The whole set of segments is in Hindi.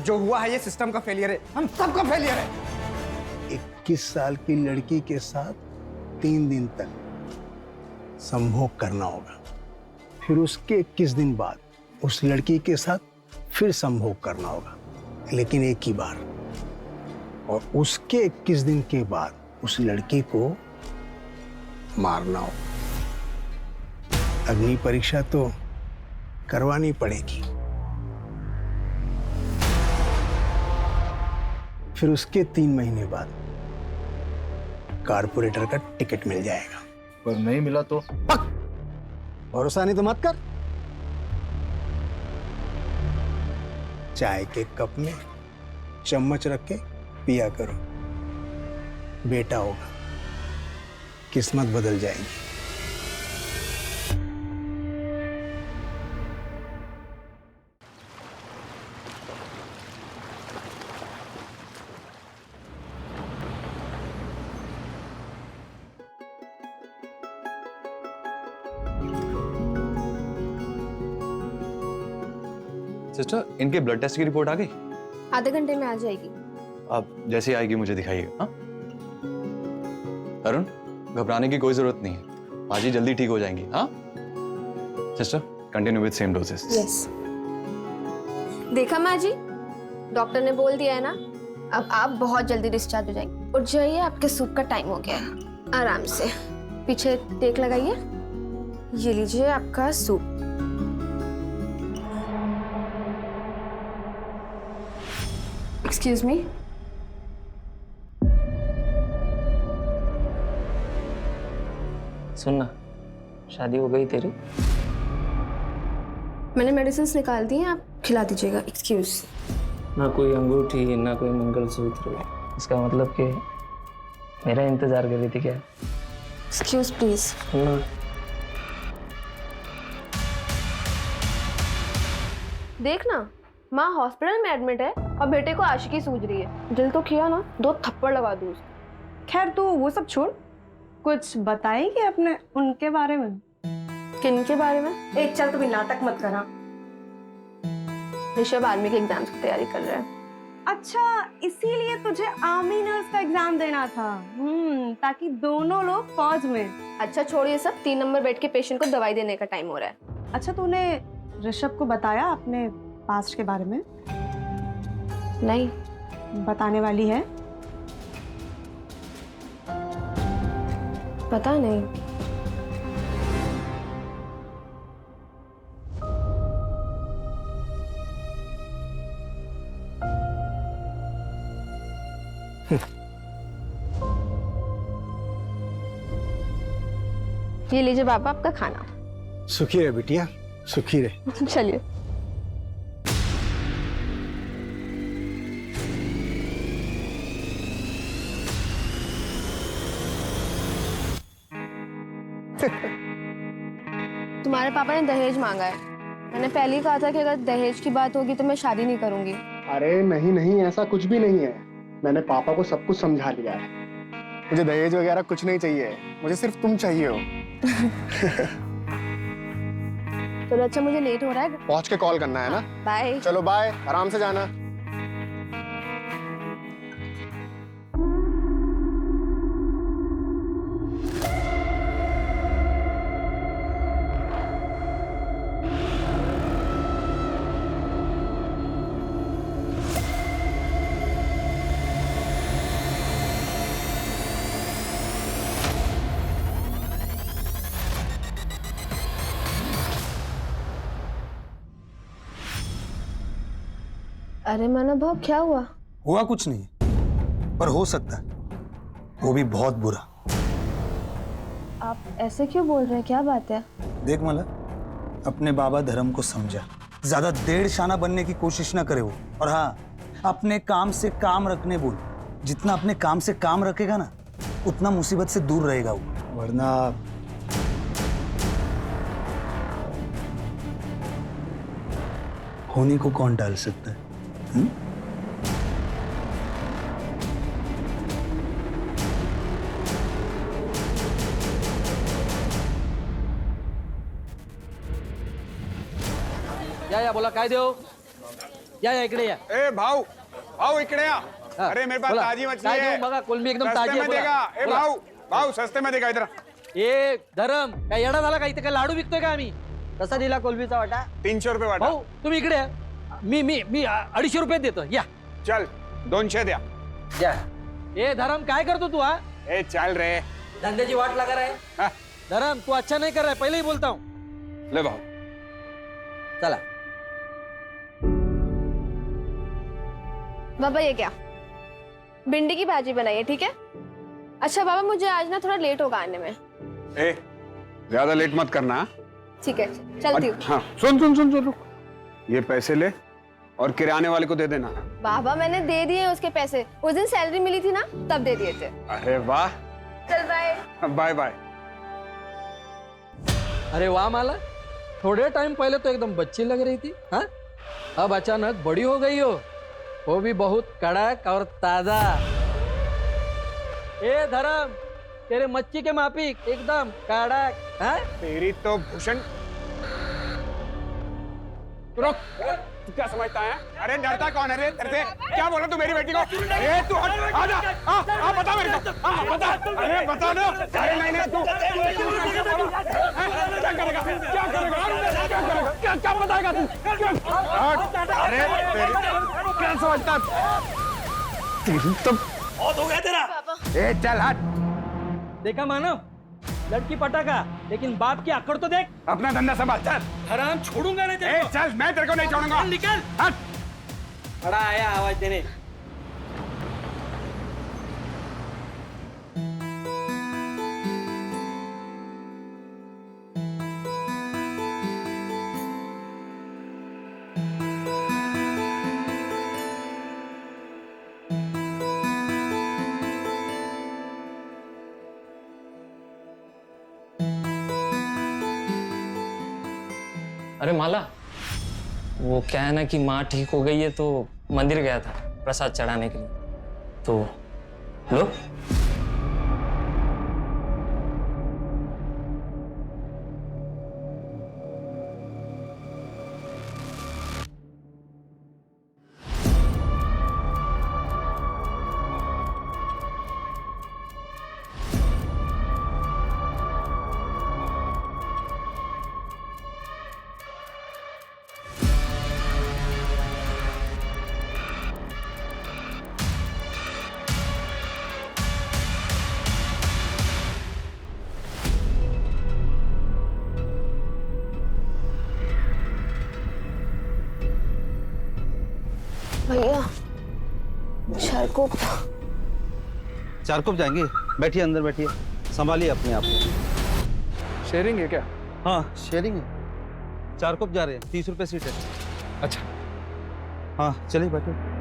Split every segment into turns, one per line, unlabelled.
कि जो हुआ है ये सिस्टम का फेलियर है, हम सबका फेलियर है।
21 साल की लड़की के साथ 3 दिन तक संभोग करना होगा, फिर उसके 21 दिन बाद उस लड़की के साथ फिर संभोग करना होगा, लेकिन एक ही बार, और उसके 21 दिन के बाद उस लड़की को मारना होगा। अग्नि परीक्षा तो करवानी पड़ेगी। फिर उसके 3 महीने बाद कारपोरेटर का टिकट मिल जाएगा।
पर नहीं मिला तो?
भरोसा नहीं तो मत कर। चाय के कप में चम्मच रख के पिया करो, बेटा होगा, किस्मत बदल जाएगी।
सिस्टर, इनके ब्लड टेस्ट की रिपोर्ट आ गई?
आधे घंटे में आ जाएगी।
अब जैसे आएगी मुझे दिखाइएगा। हाँ अरुण, घबराने की कोई जरूरत नहीं है, बाजी जल्दी ठीक हो जाएंगी। हाँ sister, continue with same doses.
Yes. देखा माँ जी, डॉक्टर ने बोल दिया है ना, अब आप बहुत जल्दी डिस्चार्ज हो जाएंगे। उठ जाइए, आपके सूप का टाइम हो गया है। आराम से पीछे टेक लगाइए। ये लीजिए आपका सूप। Excuse me.
सुनना, शादी हो गई तेरी?
मैंने मेडिसिन निकाल दी हैं, आप खिला दीजिएगा। एक्सक्यूज।
ना कोई अंगूठी, ना कोई मंगलसूत्र, इसका मतलब कि मेरा इंतजार कर रही थी क्या?
Excuse please.
ना
देखना, माँ हॉस्पिटल में एडमिट है और बेटे को आशिकी सूझ रही है। दिल तो किया ना, 2 थप्पड़ लगा दूँ उसको।
खैर तू वो सब छोड़, कुछ बताएगी अपने उनके बारे में?
किन के बारे में?
एक चल, तू भी नाटक मत करा।
ऋषभ आर्मी के एग्जाम्स की तैयारी कर रहा है।
अच्छा, इसीलिए तुझे आर्मी नर्स का एग्जाम देना था? ताकि दोनों लोग फौज में।
अच्छा छोड़िए सब, 3 नंबर बेड के पेशेंट को दवाई देने का टाइम हो रहा है।
अच्छा, तूने ऋषभ को बताया अपने पास्ट के बारे में?
नहीं।
बताने वाली है?
पता नहीं। ये लीजिए पापा आपका खाना।
सुखी रहे बिटिया, सुखी रहे।
चलिए। तुम्हारे पापा ने दहेज मांगा है। मैंने पहले ही कहा था कि अगर दहेज की बात होगी तो मैं शादी नहीं करूंगी।
अरे नहीं नहीं, ऐसा कुछ भी नहीं है। मैंने पापा को सब कुछ समझा लिया है। मुझे दहेज वगैरह कुछ नहीं चाहिए, मुझे सिर्फ तुम चाहिए हो।
चलो अच्छा, मुझे लेट हो रहा है।
पहुंच के कॉल करना है ना?
बाय।
चलो बाय, आराम से जाना।
अरे मानव भाव, क्या हुआ?
हुआ कुछ नहीं, पर हो सकता है, वो भी बहुत बुरा।
आप ऐसे क्यों बोल रहे हैं, क्या बात है?
देख मला, अपने बाबा धर्म को समझा, ज्यादा देड़ शाना बनने की कोशिश ना करे वो। और हाँ, अपने काम से काम रखने बोल। जितना अपने काम से काम रखेगा ना, उतना मुसीबत से दूर रहेगा वो।
वरना
होने को कौन टाल सकता है?
या बोला काय देऊ?
या इकडे या.
ए भाऊ भाऊ इकडे या.
हा,
अरे मेरे पास
बोला.
ताजी मछली
काय
है.
देऊ बघा, कोलंबी एकदम
सस्ते
ताजी आहे,
में
बोला.
देगा. ए
बोला.
भाऊ भाऊ सस्ते में देगा इधर.
ए धरम काय येडा झाला का? इथे काय लाडू विकतोय का आम्ही? कसा दिला कोलंबीचा वाटा?
300 रुपये वाटा.
भाऊ तुम्ही इकडे या. मी 250 रुपये देतो या.
चल 200 द्या.
या. ए धरम काय करतो तू? हा
ए चल रे.
धंद्याची वाट लगा रहा है.
हा,
धरम तू अच्छा नहीं कर रहा है, पहले ही बोलता हूँ.
ले भाऊ.
चला.
बाबा ये क्या? भिंडी की भाजी बनाई है, ठीक है? अच्छा बाबा मुझे आज ना थोड़ा लेट होगा आने में.
ए ज्यादा लेट मत करना.
ठीक है चलती हूँ.
हाँ सुन रुक. ये पैसे ले और किराने वाले को दे देना.
बाबा मैंने दे दिए उसके पैसे. उस दिन सैलरी मिली थी ना, तब दे दिए थे.
अरे वाह.
चल बाय.
Bye bye.
अरे वाह माला, थोड़े टाइम पहले तो एकदम बच्ची लग रही थी, हाँ? अब अचानक बड़ी हो गई हो, वो भी बहुत कड़क और ताजा. ए धर्म, तेरे मच्छी के माफिक एकदम कड़क, हाँ?
तेरी तो भूषण. रुक. तू क्या समझता है? अरे डरता कौन है रे तेरे से? क्या बोला तू मेरी बेटी को? अरे तू हट. आजा. हाँ बता मेरे को. हाँ बता. अरे बता ना. अरे नहीं तू क्या करेगा? क्या करेगा? क्या बताएगा तू? अरे क्या समझता? तेरी तो
बहुत हो गया तेरा.
ए चल हट.
देखा मानव, लड़की पटाखा, लेकिन बाप की अकड़ तो देख.
अपना धंधा संभाल. चल.
हराम छोड़ूंगा नहीं तेरे
ए
को.
चल मैं तेरे को नहीं छोड़ूंगा.
निकल.
हट.
बड़ा आया आवाज देने.
अरे माला, वो क्या है ना कि माँ ठीक हो गई है तो मंदिर गया था प्रसाद चढ़ाने के लिए. तो लो.
भैया शरकुप.
चारकोप जाएंगे. बैठिए अंदर बैठिए, संभालिए अपने आप को.
शेयरिंग है क्या?
हाँ शेयरिंग है. चारकोप जा रहे हैं, 30 रुपए सीट है.
अच्छा.
हाँ चलिए बैठिए.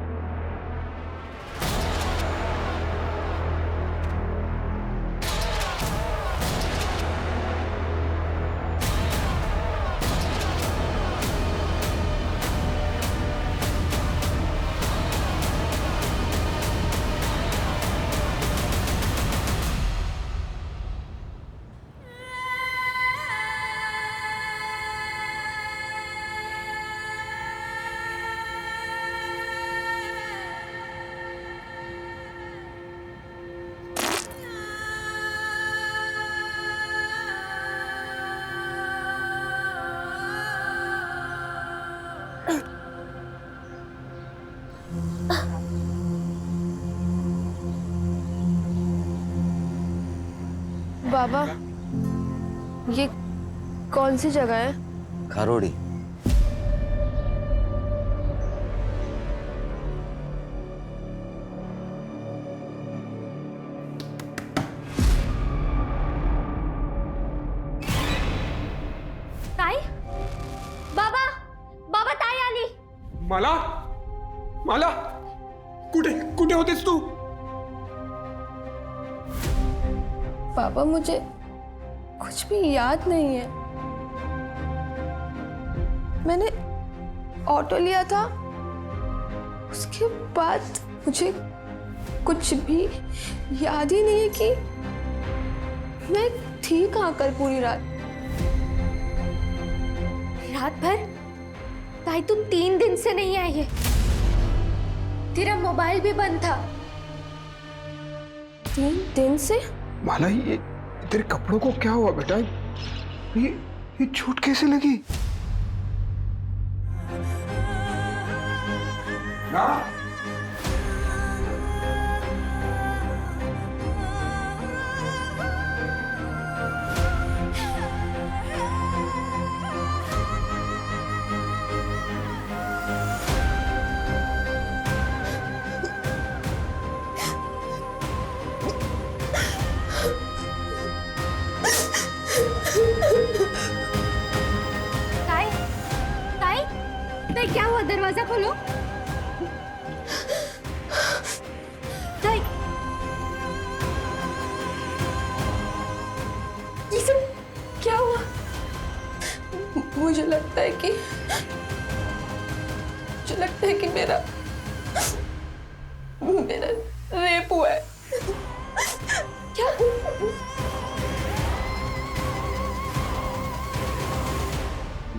बाबा ये कौन सी जगह है?
खरोड़ी.
ताई? बाबा बाबा ताई आली.
मला मला कुठे कुठे होतेस तू?
पापा मुझे कुछ भी याद नहीं है. मैंने ऑटो लिया था, उसके बाद मुझे कुछ भी याद ही नहीं है कि मैं थी कहाँ कल पूरी रात.
रात भर? ताई तुम 3 दिन से नहीं आई है.
तेरा मोबाइल भी बंद था। 3 दिन से?
माला, ये तेरे कपड़ों को क्या हुआ बेटा? ये चोट कैसे लगी?
ताई, ताई, ताई क्या हुआ? दरवाजा खोलो। ताई, ये सब क्या हुआ? मुझे लगता है कि मेरा रेप हुआ है। क्या?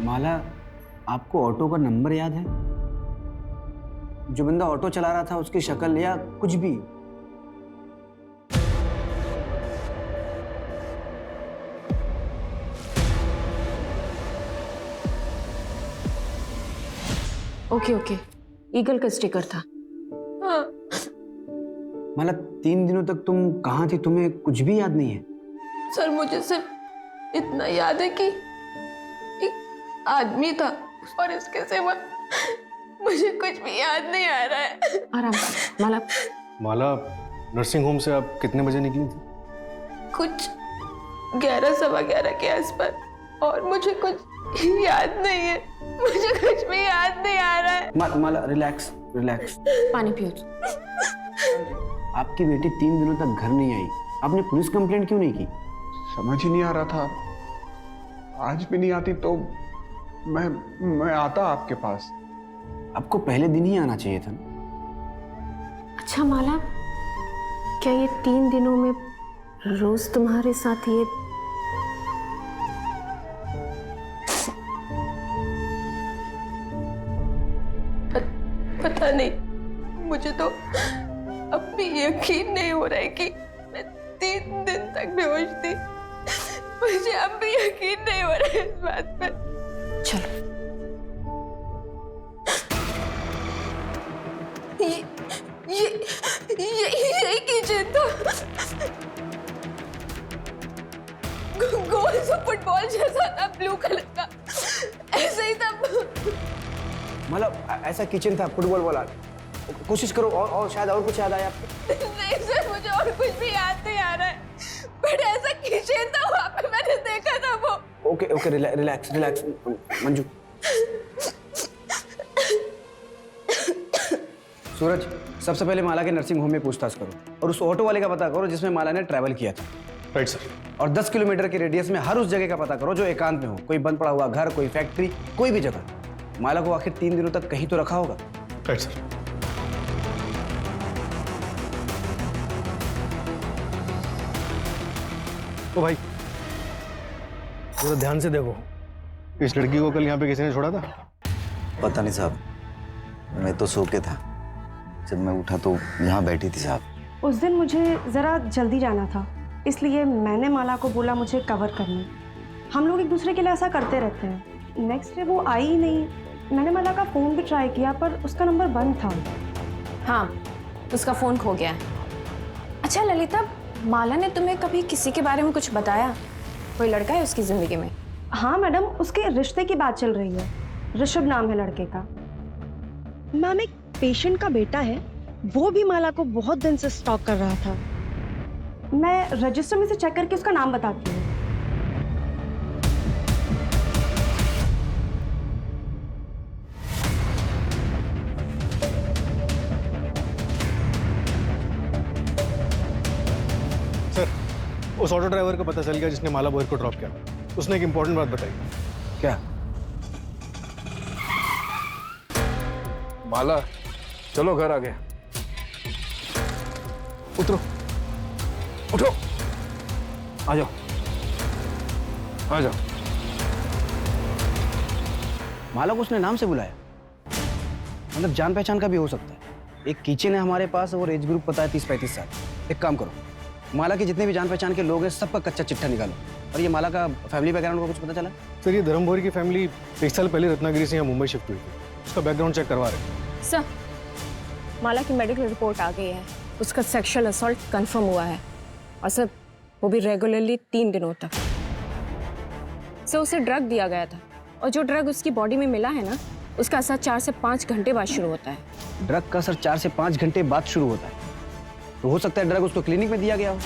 माला, आपको ऑटो का नंबर याद है? जो बंदा ऑटो चला रहा था उसकी शक्ल या कुछ भी?
ओके, ईगल का स्टिकर था।
हाँ।
माला, 3 दिनों तक तुम कहाँ थी? तुम्हें कुछ भी याद नहीं है?
सर, मुझे सिर्फ इतना याद है कि एक आदमी था और इसके सिवा मुझे कुछ भी याद नहीं आ रहा है।
आराम से माला।
माला, नर्सिंग होम से आप कितने बजे निकली थी?
कुछ 11 सवा 11 के आसपास, और मुझे कुछ याद नहीं है। मुझे कुछ भी याद नहीं आ रहा है।
माला, रिलैक्स।
पानी पियो।
आपकी बेटी 3 दिनों तक घर नहीं आई, आपने पुलिस कंप्लेंट क्यों नहीं की?
समझ ही नहीं आ रहा था। आज भी नहीं आती तो मैं आता आपके पास।
आपको पहले दिन ही आना चाहिए था।
अच्छा माला, क्या ये 3 दिनों में रोज तुम्हारे साथ ये?
पता नहीं, मुझे तो अब भी यकीन नहीं हो रहा है कि मैं 3 दिन तक बेहोश थी। मुझे अब भी यकीन नहीं हो रहा है इस बात पे।
चलो,
ये किचन था। गोल सा फुटबॉल जैसा था, ब्लू कलर का, ऐसे ही था।
मतलब ऐसा किचन था, फुटबॉल वाला? कोशिश करो और शायद और कुछ याद आया आपको।
नहीं सर, मुझे और कुछ भी याद नहीं आ रहा है, बट ऐसा किचन था, वहां पे मैंने देखा था वो।
Okay, relax Manju. सूरज, सबसे पहले माला के नर्सिंग होम में पूछताछ करो और उस ऑटो वाले का पता करो जिसमें माला ने ट्रैवल किया था।
Right sir.
और 10 किलोमीटर के रेडियस में हर उस जगह का पता करो जो एकांत में हो, कोई बंद पड़ा हुआ घर, कोई फैक्ट्री, कोई भी जगह। माला को आखिर 3 दिनों तक कहीं तो रखा होगा।
Right sir. ओ भाई, जरा ध्यान से देखो, इस लड़की को कल यहाँ पे किसी ने छोड़ा था?
पता नहीं साहब, मैं तो सो के था। जब मैं उठा तो यहाँ बैठी थी साहब।
उस दिन मुझे ज़रा जल्दी जाना था, इसलिए मैंने माला को बोला मुझे कवर करने। हम लोग एक दूसरे के लिए ऐसा करते रहते हैं। नेक्स्ट डे वो आई ही नहीं। मैंने माला का फ़ोन भी ट्राई किया पर उसका नंबर बंद था।
हाँ, उसका फोन खो गया है। अच्छा ललिता, माला ने तुम्हें कभी किसी के बारे में कुछ बताया? कोई लड़का है उसकी जिंदगी में?
हाँ मैडम, उसके रिश्ते की बात चल रही है। ऋषभ नाम है लड़के का। मैम, एक पेशेंट का बेटा है, वो भी माला को बहुत दिन से स्टॉक कर रहा था। मैं रजिस्टर में से चेक करके उसका नाम बताती हूँ।
सर, उस ऑटो ड्राइवर का पता चल गया जिसने माला बोहर को ड्रॉप किया। उसने एक इंपॉर्टेंट बात बताई।
क्या?
माला, चलो घर आ गए। उतरो, उठो,
आ जाओ।
आ जाओ।
माला को उसने नाम से बुलाया? मतलब जान पहचान का भी हो सकता है। एक किचन है हमारे पास और एज ग्रुप पता है 30-35 साल। एक काम करो, माला के जितने भी जान पहचान के लोग हैं सबका कच्चा चिट्ठा निकालो। और ये माला का फैमिली बैकग्राउंड को कुछ पता चला?
सर ये धर्म भोरी की फैमिली 1 साल पहले रत्नागिरी से यहाँ मुंबई शिफ्ट हुई थी। उसका बैकग्राउंड चेक करवा रहे हैं।
सर, माला की मेडिकल रिपोर्ट आ गई है। उसका सेक्सुअल असॉल्ट कंफर्म हुआ है और सर वो भी रेगुलरली 3 दिनों तक। सर उसे ड्रग दिया गया था और जो ड्रग उसकी बॉडी में मिला है ना, उसका असर 4 से 5 घंटे बाद शुरू होता है।
ड्रग का असर 4 से 5 घंटे बाद शुरू होता है, तो हो सकता है ड्रग उसको क्लिनिक में दिया गया हो।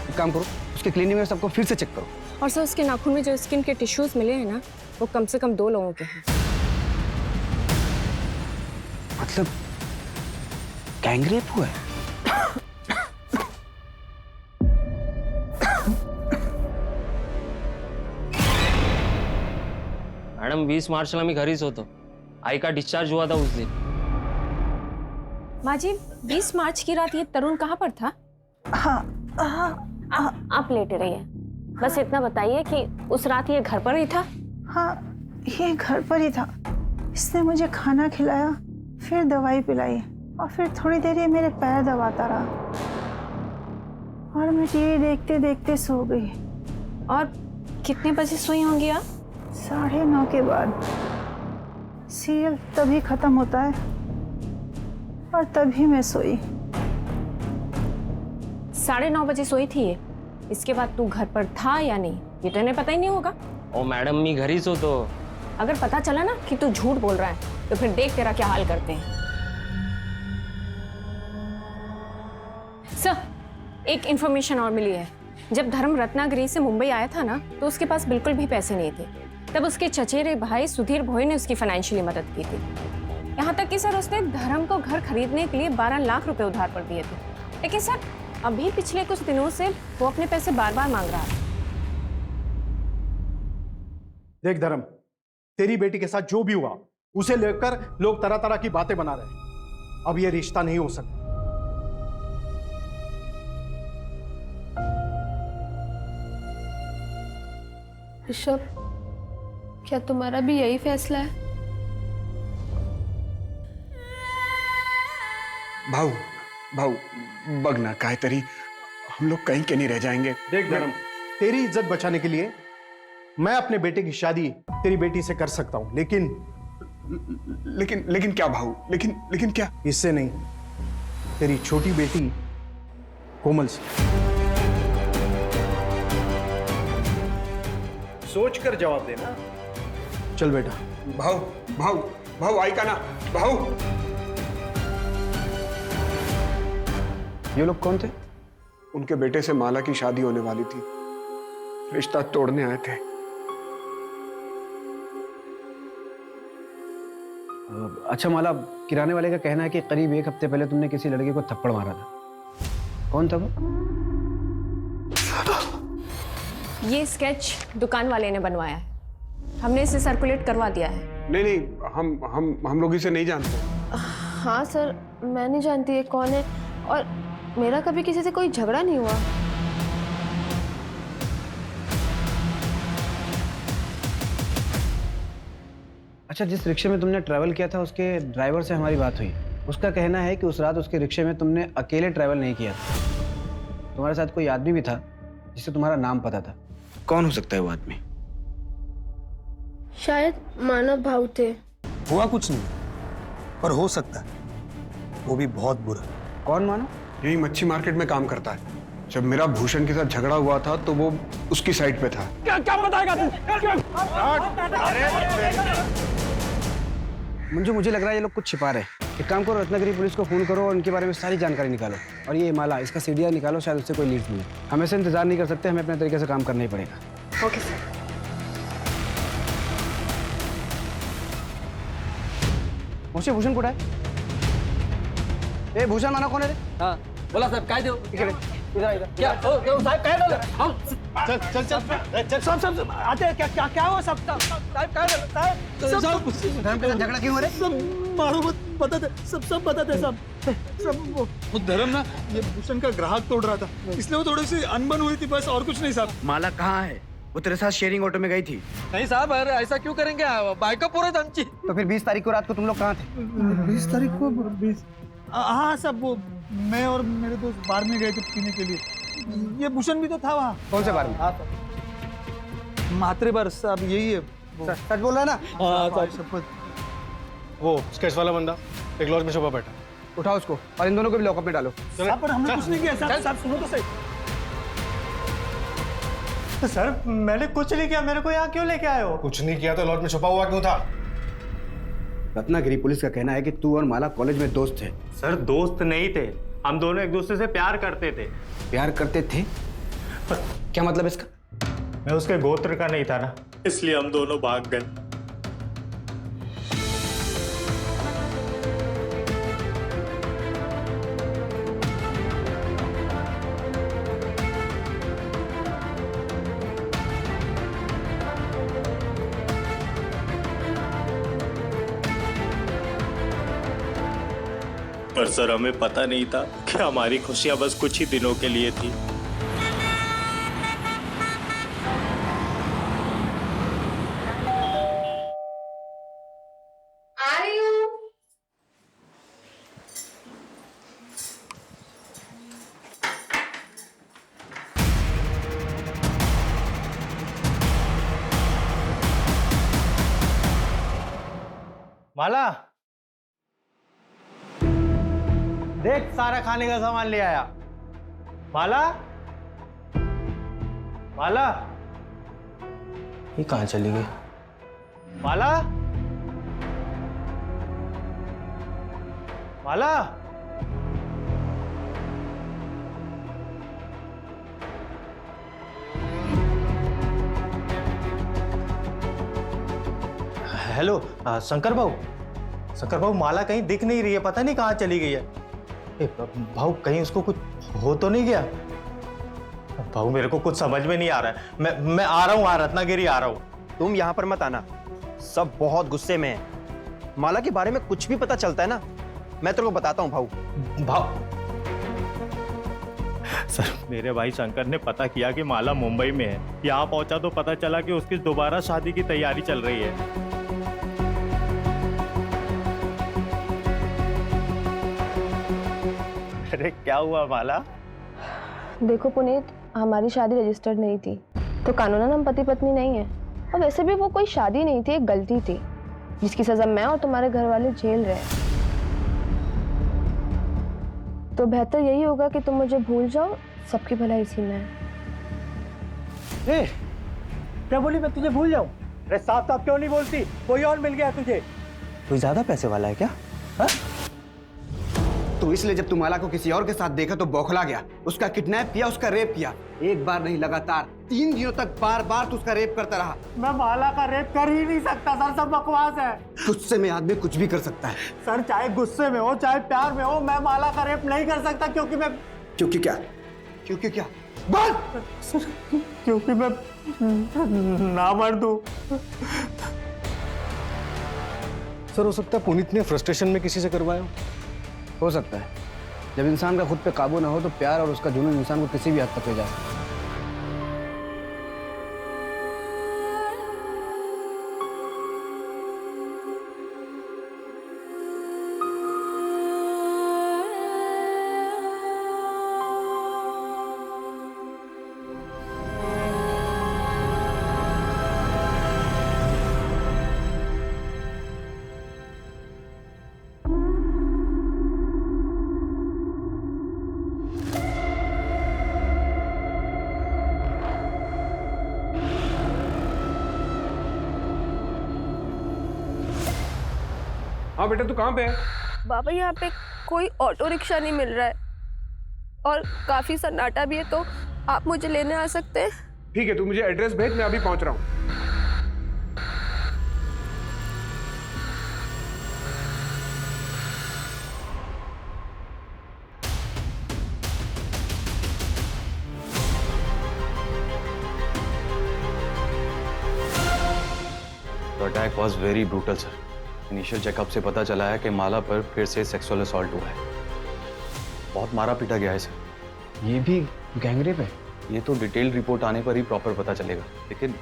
एक काम करो, उसके क्लिनिक में सबको फिर से चेक करो।
और सर उसके नाखून में जो स्किन के टिश्यूज मिले हैं ना, वो कम से कम 2 लोगों के हैं।
मतलब गैंगरेप हुआ है?
मॅडम 20 मार्चला मी घरीच होतो. आई का डिस्चार्ज हुआ था उस दिन.
माँ जी 20 मार्च की रात ये तरुण कहाँ पर था? आप लेटे रहिए, बस इतना बताइए कि उस रात ये घर पर ही था?
हाँ, ये घर पर ही था। इसने मुझे खाना खिलाया, फिर दवाई पिलाई और फिर थोड़ी देर ये मेरे पैर दबाता रहा और मैं टीवी देखते देखते सो गई।
और कितने बजे सोई होंगी आप?
9:30 के बाद। सीरियल तभी खत्म होता है और तभी मैं सोई।
9:30 बजे सोई थी ये। इसके बाद तू घर पर था या नहीं ये तो इन्हें पता ही नहीं होगा।
ओ मैडम मी घरीच होतो.
अगर पता चला ना कि तू झूठ बोल रहा है तो फिर देख तेरा क्या हाल करते हैं। सर, एक इंफॉर्मेशन और मिली है। जब धर्म रत्नागिरी से मुंबई आया था ना, तो उसके पास बिल्कुल भी पैसे नहीं थे। तब उसके चचेरे भाई सुधीर भोई ने उसकी फाइनेंशियली मदद की थी। यहाँ तक कि सर उसने धर्म को घर खरीदने के लिए 12 लाख रुपए उधार पर दिए थे। लेकिन सर अभी पिछले कुछ दिनों से वो अपने पैसे बार बार मांग रहा है।
देख धर्म, तेरी बेटी के साथ जो भी हुआ उसे लेकर लोग तरह तरह की बातें बना रहे हैं। अब ये रिश्ता नहीं हो सकता।
ऋषभ, क्या तुम्हारा भी यही फैसला है?
भाऊ भाऊ बघ ना काय तरी हम लोग कहीं के नहीं रह जाएंगे।
देख धर्म, तेरी इज्जत बचाने के लिए मैं अपने बेटे की शादी तेरी बेटी से कर सकता हूं, लेकिन
लेकिन क्या भाऊ? लेकिन क्या?
इससे नहीं, तेरी छोटी बेटी कोमल से। सोच कर जवाब देना। चल बेटा।
भाऊ भाऊ भाऊ आई का ना भाऊ।
ये लोग कौन थे?
उनके बेटे से माला की शादी होने वाली थी, रिश्ता तोड़ने आए थे।
अच्छा माला, किराने वाले का कहना है कि करीब 1 हफ्ते पहले तुमने किसी लड़के को थप्पड़ मारा था। कौन था वो?
ये स्केच दुकान वाले ने बनवाया है। हमने इसे सर्कुलेट करवा दिया है।
नहीं हम लोग इसे नहीं जानते।
हाँ सर, मैं नहीं जानती ये कौन है और मेरा कभी किसी से कोई झगड़ा नहीं हुआ।
अच्छा, जिस रिक्शे में तुमने ट्रैवल किया था उसके ड्राइवर से हमारी बात हुई। उसका कहना है कि उस रात उसके रिक्शे में तुमने अकेले ट्रैवल नहीं किया था, तुम्हारे साथ कोई आदमी भी था जिसे तुम्हारा नाम पता था। कौन हो सकता है वो आदमी?
शायद मानव भाव थे।
हुआ कुछ नहीं, पर हो सकता है वो भी बहुत बुरा। कौन मानो?
यही मच्छी मार्केट में काम करता है। जब मेरा भूषण के साथ झगड़ा हुआ था तो वो उसकी साइड पे था।
क्या बताएगा तू?
मंजू, मुझे लग रहा है ये लोग कुछ छिपा रहे हैं। एक काम करो, रत्नागिरी पुलिस को फोन करो और उनके बारे में सारी जानकारी निकालो। और ये माला, इसका सीडीआर निकालो, शायद उससे कोई लीड मिले। हम ऐसे इंतजार नहीं कर सकते, हमें अपने तरीके से काम करना ही पड़ेगा।
Okay sir.
मुझे भूषण कुठे आहे? ए भूषण माना कोण आहे रे?
हाँ बोला साहब, काय देऊ?
इकडे इधर
क्या साहब काय झालं?
चल सब आते हैं। क्या हुआ सब?
धर्म के साथ झगड़ा क्यों हो रहा है?
मारो मत, बताते सब बताते सब। वो धर्म ना ये भूषण का ग्राहक तोड़ रहा था, इसलिए वो थोड़ी सी अनबन हुई थी, बस और कुछ नहीं साहब।
माला कहाँ है? वो तेरे साथ शेयरिंग ऑटो में गई थी।
नहीं साहब, अरे ऐसा क्यों करेंगे? बाइक पूरे आमची.
तो फिर 20 तारीख को रात को तुम लोग कहाँ थे?
20 तारीख को 20 हाँ सब वो मैं और मेरे दोस्त बार में गए थे पीने के लिए। ये भूषण भी तो था वहाँ।
कौन से बार में?
मात्रे बार साहब यही है।
सच बोल रहा है ना?
हाँ शपथ।
वो स्केच वाला बंदा एक लॉज में छुपा बैठा।
उठाओ उसको और इन दोनों को भी लॉकअप में डालो।
साहब पर हमने कुछ नहीं किया। साहब सुनो तो सही। सर मैंने कुछ नहीं किया, मेरे को यहाँ क्यों लेके आए हो?
कुछ नहीं किया तो लॉज में छुपा हुआ क्यों था?
रत्नागिरी पुलिस का कहना है कि तू और माला कॉलेज में दोस्त थे।
सर दोस्त नहीं थे, हम दोनों एक दूसरे से प्यार करते थे।
प्यार करते थे? क्या मतलब इसका?
मैं उसके गोत्र का नहीं था ना, इसलिए हम दोनों भाग गए। पर सर हमें पता नहीं था कि हमारी खुशियां बस कुछ ही दिनों के लिए थी।
माला, देख सारा खाने का सामान ले आया। माला, माला, ये कहाँ चली गई? माला, माला,
हेलो शंकर भाऊ, शंकर भाऊ माला कहीं दिख नहीं रही है, पता नहीं कहाँ चली गई है। भाऊ कहीं उसको कुछ हो तो नहीं गया? भाऊ मेरे को कुछ समझ में नहीं आ रहा है। मैं आ रहा हूँ, रत्नागिरी आ रहा हूँ।
तुम यहाँ पर मत आना, सब बहुत गुस्से में हैं। माला के बारे में कुछ भी पता चलता है ना, मैं तेरे को बताता हूँ भाऊ।
सर मेरे भाई शंकर ने पता किया कि माला मुंबई में है। यहाँ पहुंचा तो पता चला कि उसकी दोबारा शादी की तैयारी चल रही है। अरे क्या हुआ माला?
देखो पुनीत, हमारी शादी रजिस्टर्ड नहीं थी, तो कानूनन हम पति पत्नी नहीं है। और वैसे भी वो कोई शादी नहीं थी, एक गलती थी जिसकी सजा मैं और तुम्हारे घर वाले झेल रहे हैं। तो बेहतर यही होगा कि तुम मुझे भूल जाओ, सबकी भलाई इसी में है।
क्या बोली मैं तुझे भूल जाऊं? अरे साफ साफ क्यों नहीं बोलती? कोई और मिल गया तुझे? कोई ज्यादा पैसे वाला है क्या? हा? तो इसलिए जब तुम माला को किसी और के साथ देखा तो बौखला गया, उसका किडनैप किया, उसका रेप किया। एक बार नहीं, लगातार 3 दिनों तक बार बार तू उसका रेप करता रहा।
मैं माला का रेप कर ही नहीं सकता सर, सब बकवास है।
गुस्से में आदमी कुछ भी कर सकता है
सर, चाहे गुस्से में हो चाहे प्यार में हो, मैं माला का रेप नहीं कर सकता। क्योंकि मैं
क्योंकि क्या बोल
सर, क्योंकि मैं ना मर दूं।
सर हो सकता है पुनीत ने फ्रस्ट्रेशन में किसी से करवाया
हो सकता है। जब इंसान का खुद पे काबू ना हो तो प्यार और उसका जुनून इंसान को किसी भी हद तक ले जा सकता है।
हाँ बेटा, तू कहाँ पे है?
बाबा यहाँ पे कोई ऑटो रिक्शा नहीं मिल रहा है और काफी सन्नाटा भी है, तो आप मुझे लेने आ सकते हैं?
ठीक है, तू मुझे एड्रेस भेज, मैं अभी पहुंच रहा हूँ।
The attack was very brutal, sir. Initial checkup से पता चला है कि माला पर फिर से सेक्सुअल असॉल्ट हुआ है। बहुत मारा पीटा गया है सर।
ये भी गैंगरेप है?
ये तो डिटेल रिपोर्ट आने पर ही प्रॉपर पता चलेगा, लेकिन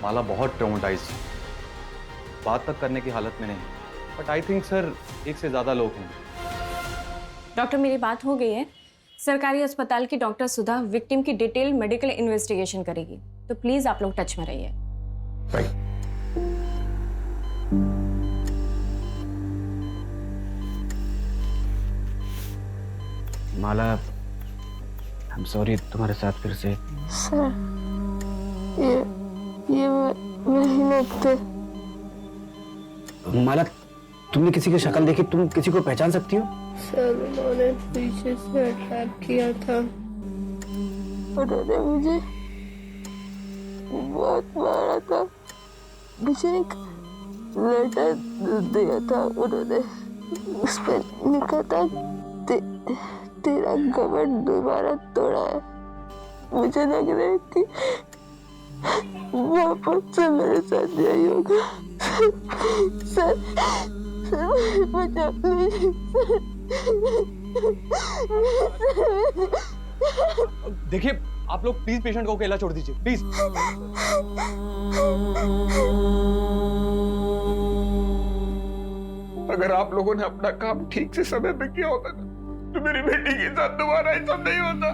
माला बहुत ट्रॉमेटाइज्ड, बात तक करने की हालत में नहीं। बट आई थिंक सर एक से ज़्यादा लोग होंगे।
डॉक्टर मेरी बात हो गई है। सरकारी अस्पताल की डॉक्टर सुधा विक्टिम की डिटेल मेडिकल इन्वेस्टिगेशन करेगी, तो प्लीज आप लोग टच में रहिए।
माला, आई एम सॉरी तुम्हारे साथ फिर से।
सर ये वही लगते।
माला, तुमने किसी की शक्ल देखी? तुम किसी को पहचान सकती हो?
सर उन्होंने पीछे से अटैक किया था, उन्होंने मुझे बहुत मारा था, मुझे एक लेटर दिया था उन्होंने, उस पर लिखा था तेरा कमर दोबारा तोड़ा है। मुझे लग रहा है कि वापस से मेरे साथ यही होगा। सर बचा लीजिए सर।
देखिए आप लोग प्लीज पेशेंट को अकेला छोड़ दीजिए प्लीज।
अगर आप लोगों ने अपना काम ठीक से समय पे किया होता ना, तो मेरी बेटी के साथ दोबारा ऐसा नहीं होता।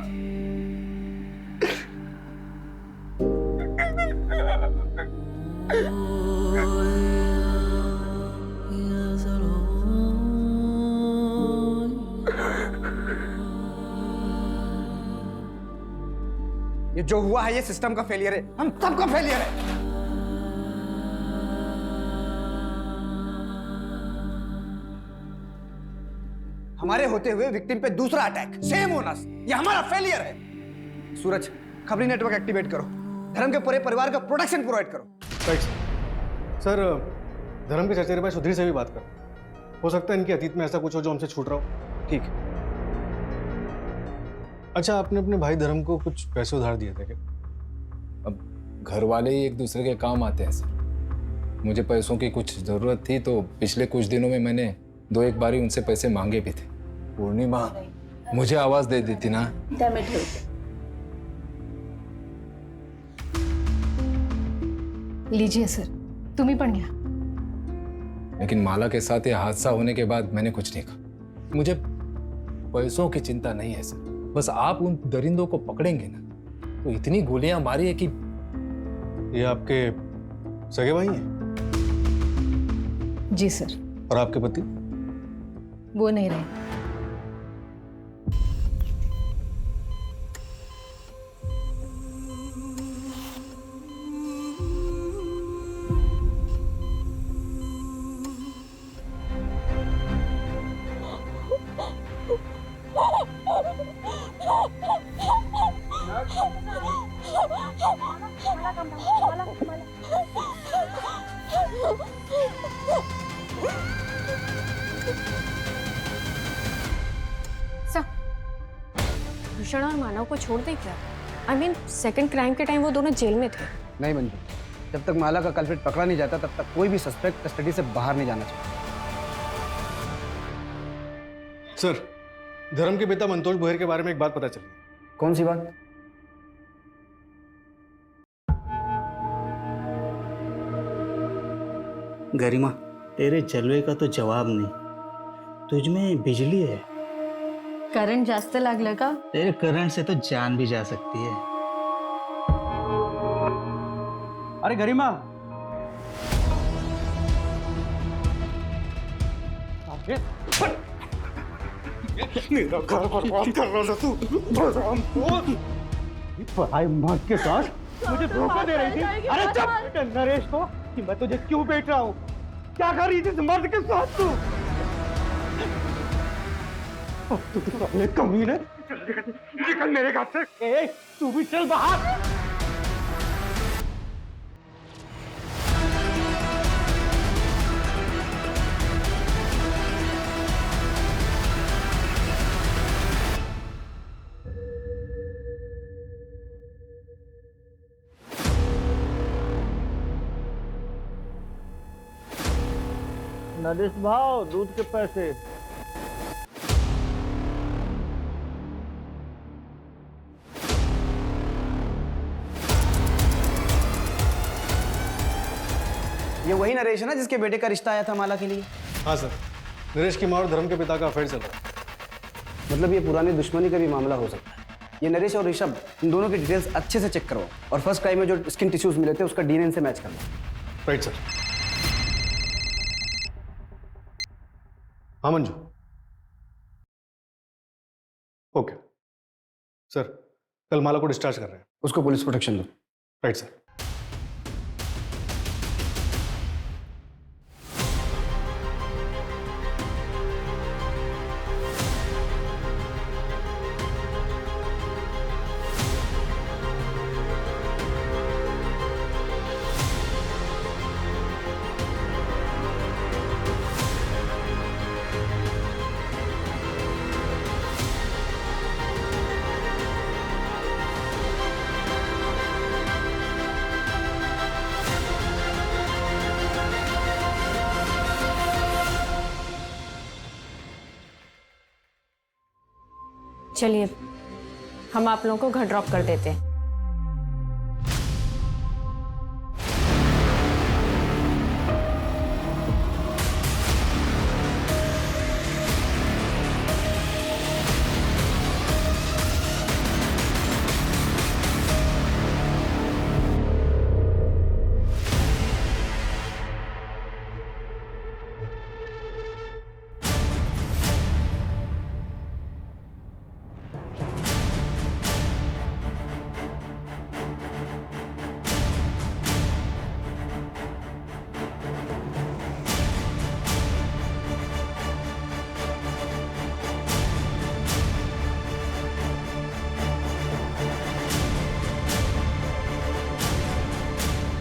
ये जो हुआ है ये सिस्टम का फेलियर है, हम सबका फेलियर है। हमारे होते हुए विक्टिम पे दूसरा अटैक, सेम ओनर्स, ये हमारा फेलियर है। सूरज, खबरी नेटवर्क एक्टिवेट करो, धर्म के पूरे परिवार का प्रोटेक्शन प्रोवाइड करो।
सर धर्म के चचेरे भाई सुधीर से भी बात करो, हो सकता है इनके अतीत में ऐसा कुछ हो जो हमसे छूट रहा हो।
ठीक है।
अच्छा, आपने अपने भाई धर्म को कुछ पैसे उधार दिए थे क्या?
अब घर वाले ही एक दूसरे के काम आते हैं सर। मुझे पैसों की कुछ ज़रूरत थी तो पिछले कुछ दिनों में मैंने 2-1 बार उनसे पैसे मांगे भी थे। पूर्णिमा मुझे आवाज़ दे देती ना।
लीजिए सर, तुम्ही पण घ्या।
लेकिन माला के साथ ये हादसा होने के बाद मैंने कुछ नहीं कहा। मुझे पैसों की चिंता नहीं है सर, बस आप उन दरिंदों को पकड़ेंगे ना तो इतनी गोलियां मारी है कि।
ये आपके सगे भाई हैं?
जी सर।
और आपके पति?
वो नहीं रहे।
भूषण और मानव को छोड़ दे क्या? आई मीन सेकंड क्राइम के टाइम वो दोनों जेल में थे।
नहीं मंजू, जब तक माला का कल्प्रिट पकड़ा नहीं जाता तब तक कोई भी सस्पेक्ट कस्टडी से बाहर नहीं जाना चाहिए।
सर, धर्म के पिता मंतोष बोहर के बारे में एक बात पता चली।
कौन सी बात?
गरिमा, तेरे जलवे का तो जवाब नहीं, तुझ में बिजली है।
करंट जास्त लागलं का?
तेरे करंट से तो जान भी जा सकती है।
अरे गरिमा,
मेरा घर बर्बाद कर रहा था तू। पढ़ाई माँ के साथ मुझे धोखा दे रही थी। अरे चुप नरेश को कि मैं तुझे क्यों बेच रहा हूँ? क्या कर रही थी इस मर्द के साथ तू? तू तो अपने कमीने निकल मेरे घर से। ए, तू भी चल बाहर।
नरेश भाव, दूध के पैसे।
ये वही नरेश है ना जिसके बेटे का रिश्ता आया था माला के लिए?
हाँ सर, नरेश की माँ और धर्म के पिता का अफेयर चल रहा है।
मतलब ये पुरानी दुश्मनी का भी मामला हो सकता है। ये नरेश और ऋषभ, इन दोनों की डिटेल्स अच्छे से चेक करवाओ और फर्स्ट क्राइम में जो स्किन टिश्यूज मिले थे उसका डीएनए से मैच करवाओ।
Right sir. हाँ मंजू। ओके सर, कल माला को डिस्चार्ज कर रहे हैं।
उसको पुलिस प्रोटेक्शन दो।
Right sir.
चलिए हम आप लोगों को घर ड्रॉप कर देते हैं।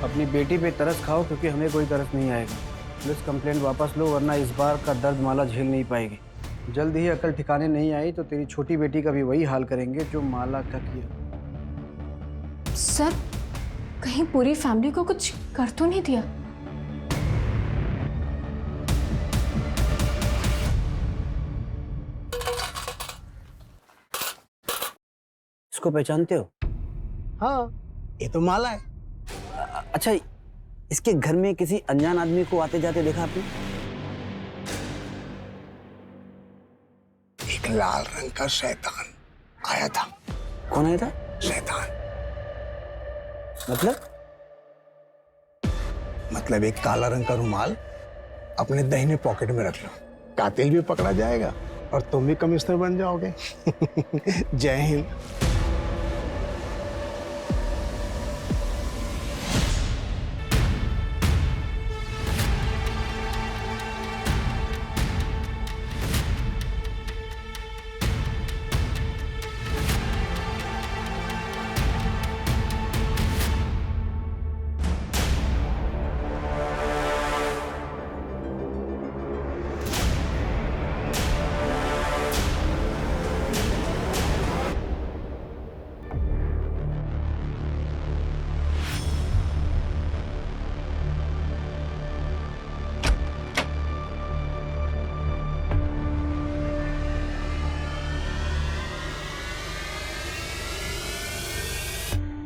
अपनी बेटी पे तरस खाओ क्योंकि हमें कोई तरस नहीं आएगा। पुलिस कंप्लेंट वापस लो वरना इस बार का दर्द माला झेल नहीं पाएगी। जल्द ही अकल ठिकाने नहीं आई तो तेरी छोटी बेटी का भी वही हाल करेंगे जो माला का किया।
सर कहीं पूरी फैमिली को कुछ कर तो नहीं दिया?
इसको पहचानते हो?
हाँ, ये तो माला है।
अच्छा, इसके घर में किसी अनजान आदमी को आते जाते देखा आपने?
एक लाल रंग का शैतान आया था।
कौन आया था?
शैतान।
मतलब
एक काला रंग का रुमाल अपने दाहिने पॉकेट में रख लो, कातिल भी पकड़ा जाएगा और तुम भी कमिश्नर बन जाओगे। जय हिंद।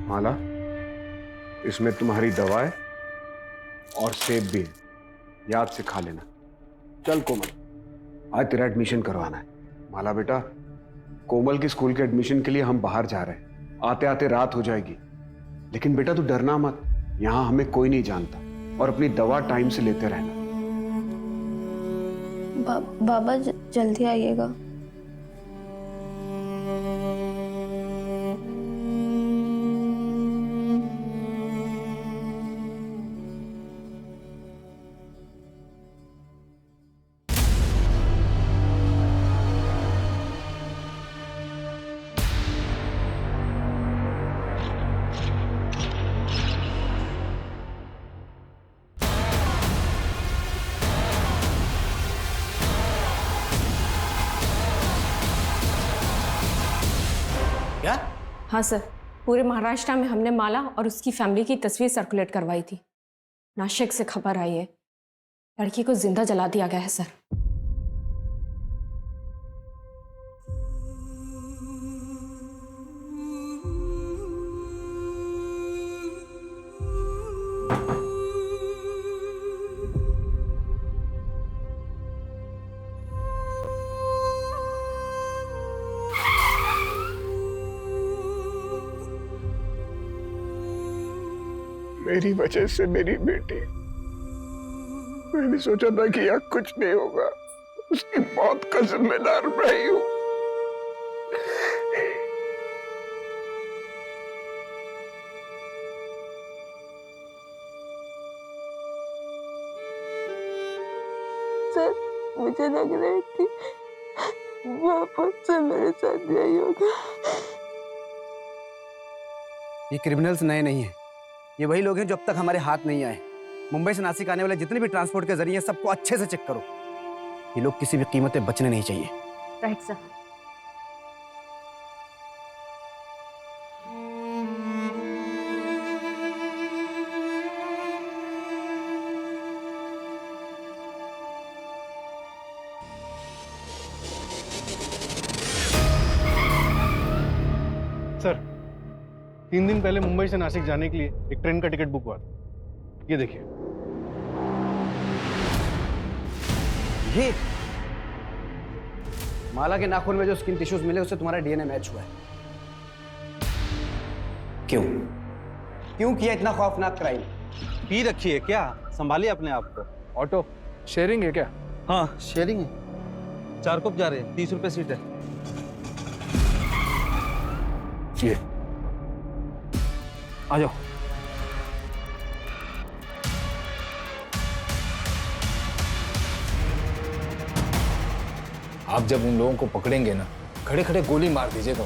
माला, इसमें तुम्हारी दवा है और सेब भी है, याद से खा लेना। चल कोमल, आज तेरा एडमिशन करवाना है। माला बेटा, कोमल की स्कूल के एडमिशन के लिए हम बाहर जा रहे हैं, आते आते रात हो जाएगी। लेकिन बेटा तू डरना मत, यहाँ हमें कोई नहीं जानता, और अपनी दवा टाइम से लेते रहना।
बाबा जल्दी आइएगा।
क्या?
हाँ सर, पूरे महाराष्ट्र में हमने माला और उसकी फैमिली की तस्वीर सर्कुलेट करवाई थी। नासिक से खबर आई है, लड़की को जिंदा जला दिया गया है सर।
मेरी वजह से मेरी बेटी, मैंने सोचा था कि यहाँ कुछ नहीं होगा, उसकी मौत का जिम्मेदार मैं ही हूँ।
सर, मुझे लग रही थी वापस से मेरे साथ यही होगा।
ये क्रिमिनल्स नए नहीं हैं, ये वही लोग हैं जो अब तक हमारे हाथ नहीं आए। मुंबई से नासिक आने वाले जितने भी ट्रांसपोर्ट के जरिए हैं, सबको अच्छे से चेक करो। ये लोग किसी भी कीमत पे बचने नहीं चाहिए।
Right sir.
सर, 3 दिन पहले मुंबई से नासिक जाने के लिए एक ट्रेन का टिकट बुक हुआ था। ये देखिए।
ये माला के नाखून में जो स्किन टिश्यूज मिले उससे तुम्हारा डीएनए मैच हुआ है। क्यों क्यों किया इतना खौफनाक क्राइम?
पी रखी है क्या? संभालिए अपने आप को।
ऑटो शेयरिंग है क्या?
हाँ, शेयरिंग है। 4 कप जा रहे हैं, 30 रुपए सीट है।
ये आ जाओ।
आप जब उन लोगों को पकड़ेंगे ना, खड़े खड़े गोली मार दीजिएगा।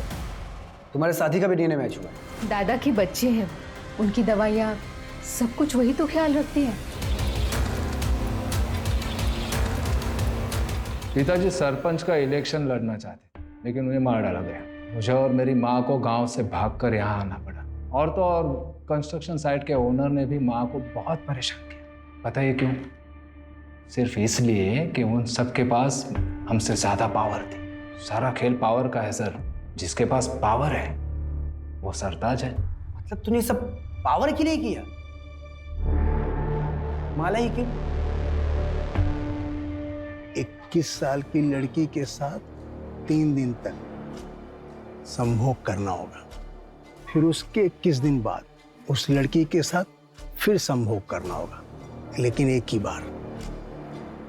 तुम्हारे साथी का भी डीएनए मैच हुआ है।
दादा की बच्चे हैं, उनकी दवाइयाँ सब कुछ वही तो ख्याल रखती है।
पिताजी सरपंच का इलेक्शन लड़ना चाहते, लेकिन उन्हें मार डाला गया। मुझे और मेरी माँ को गांव से भागकर यहाँ आना पड़ा। और तो और कंस्ट्रक्शन साइट के ओनर ने भी माँ को बहुत परेशान किया। पता है क्यों? सिर्फ इसलिए कि उन सबके पास हमसे ज्यादा पावर थी। सारा खेल पावर का है सर। जिसके पास पावर है वो सरताज है।
मतलब तूने सब पावर के लिए किया? माला ही क्यों?
21 साल की लड़की के साथ 3 दिन तक संभोग करना होगा, फिर उसके 21 दिन बाद उस लड़की के साथ फिर संभोग करना होगा, लेकिन एक ही बार।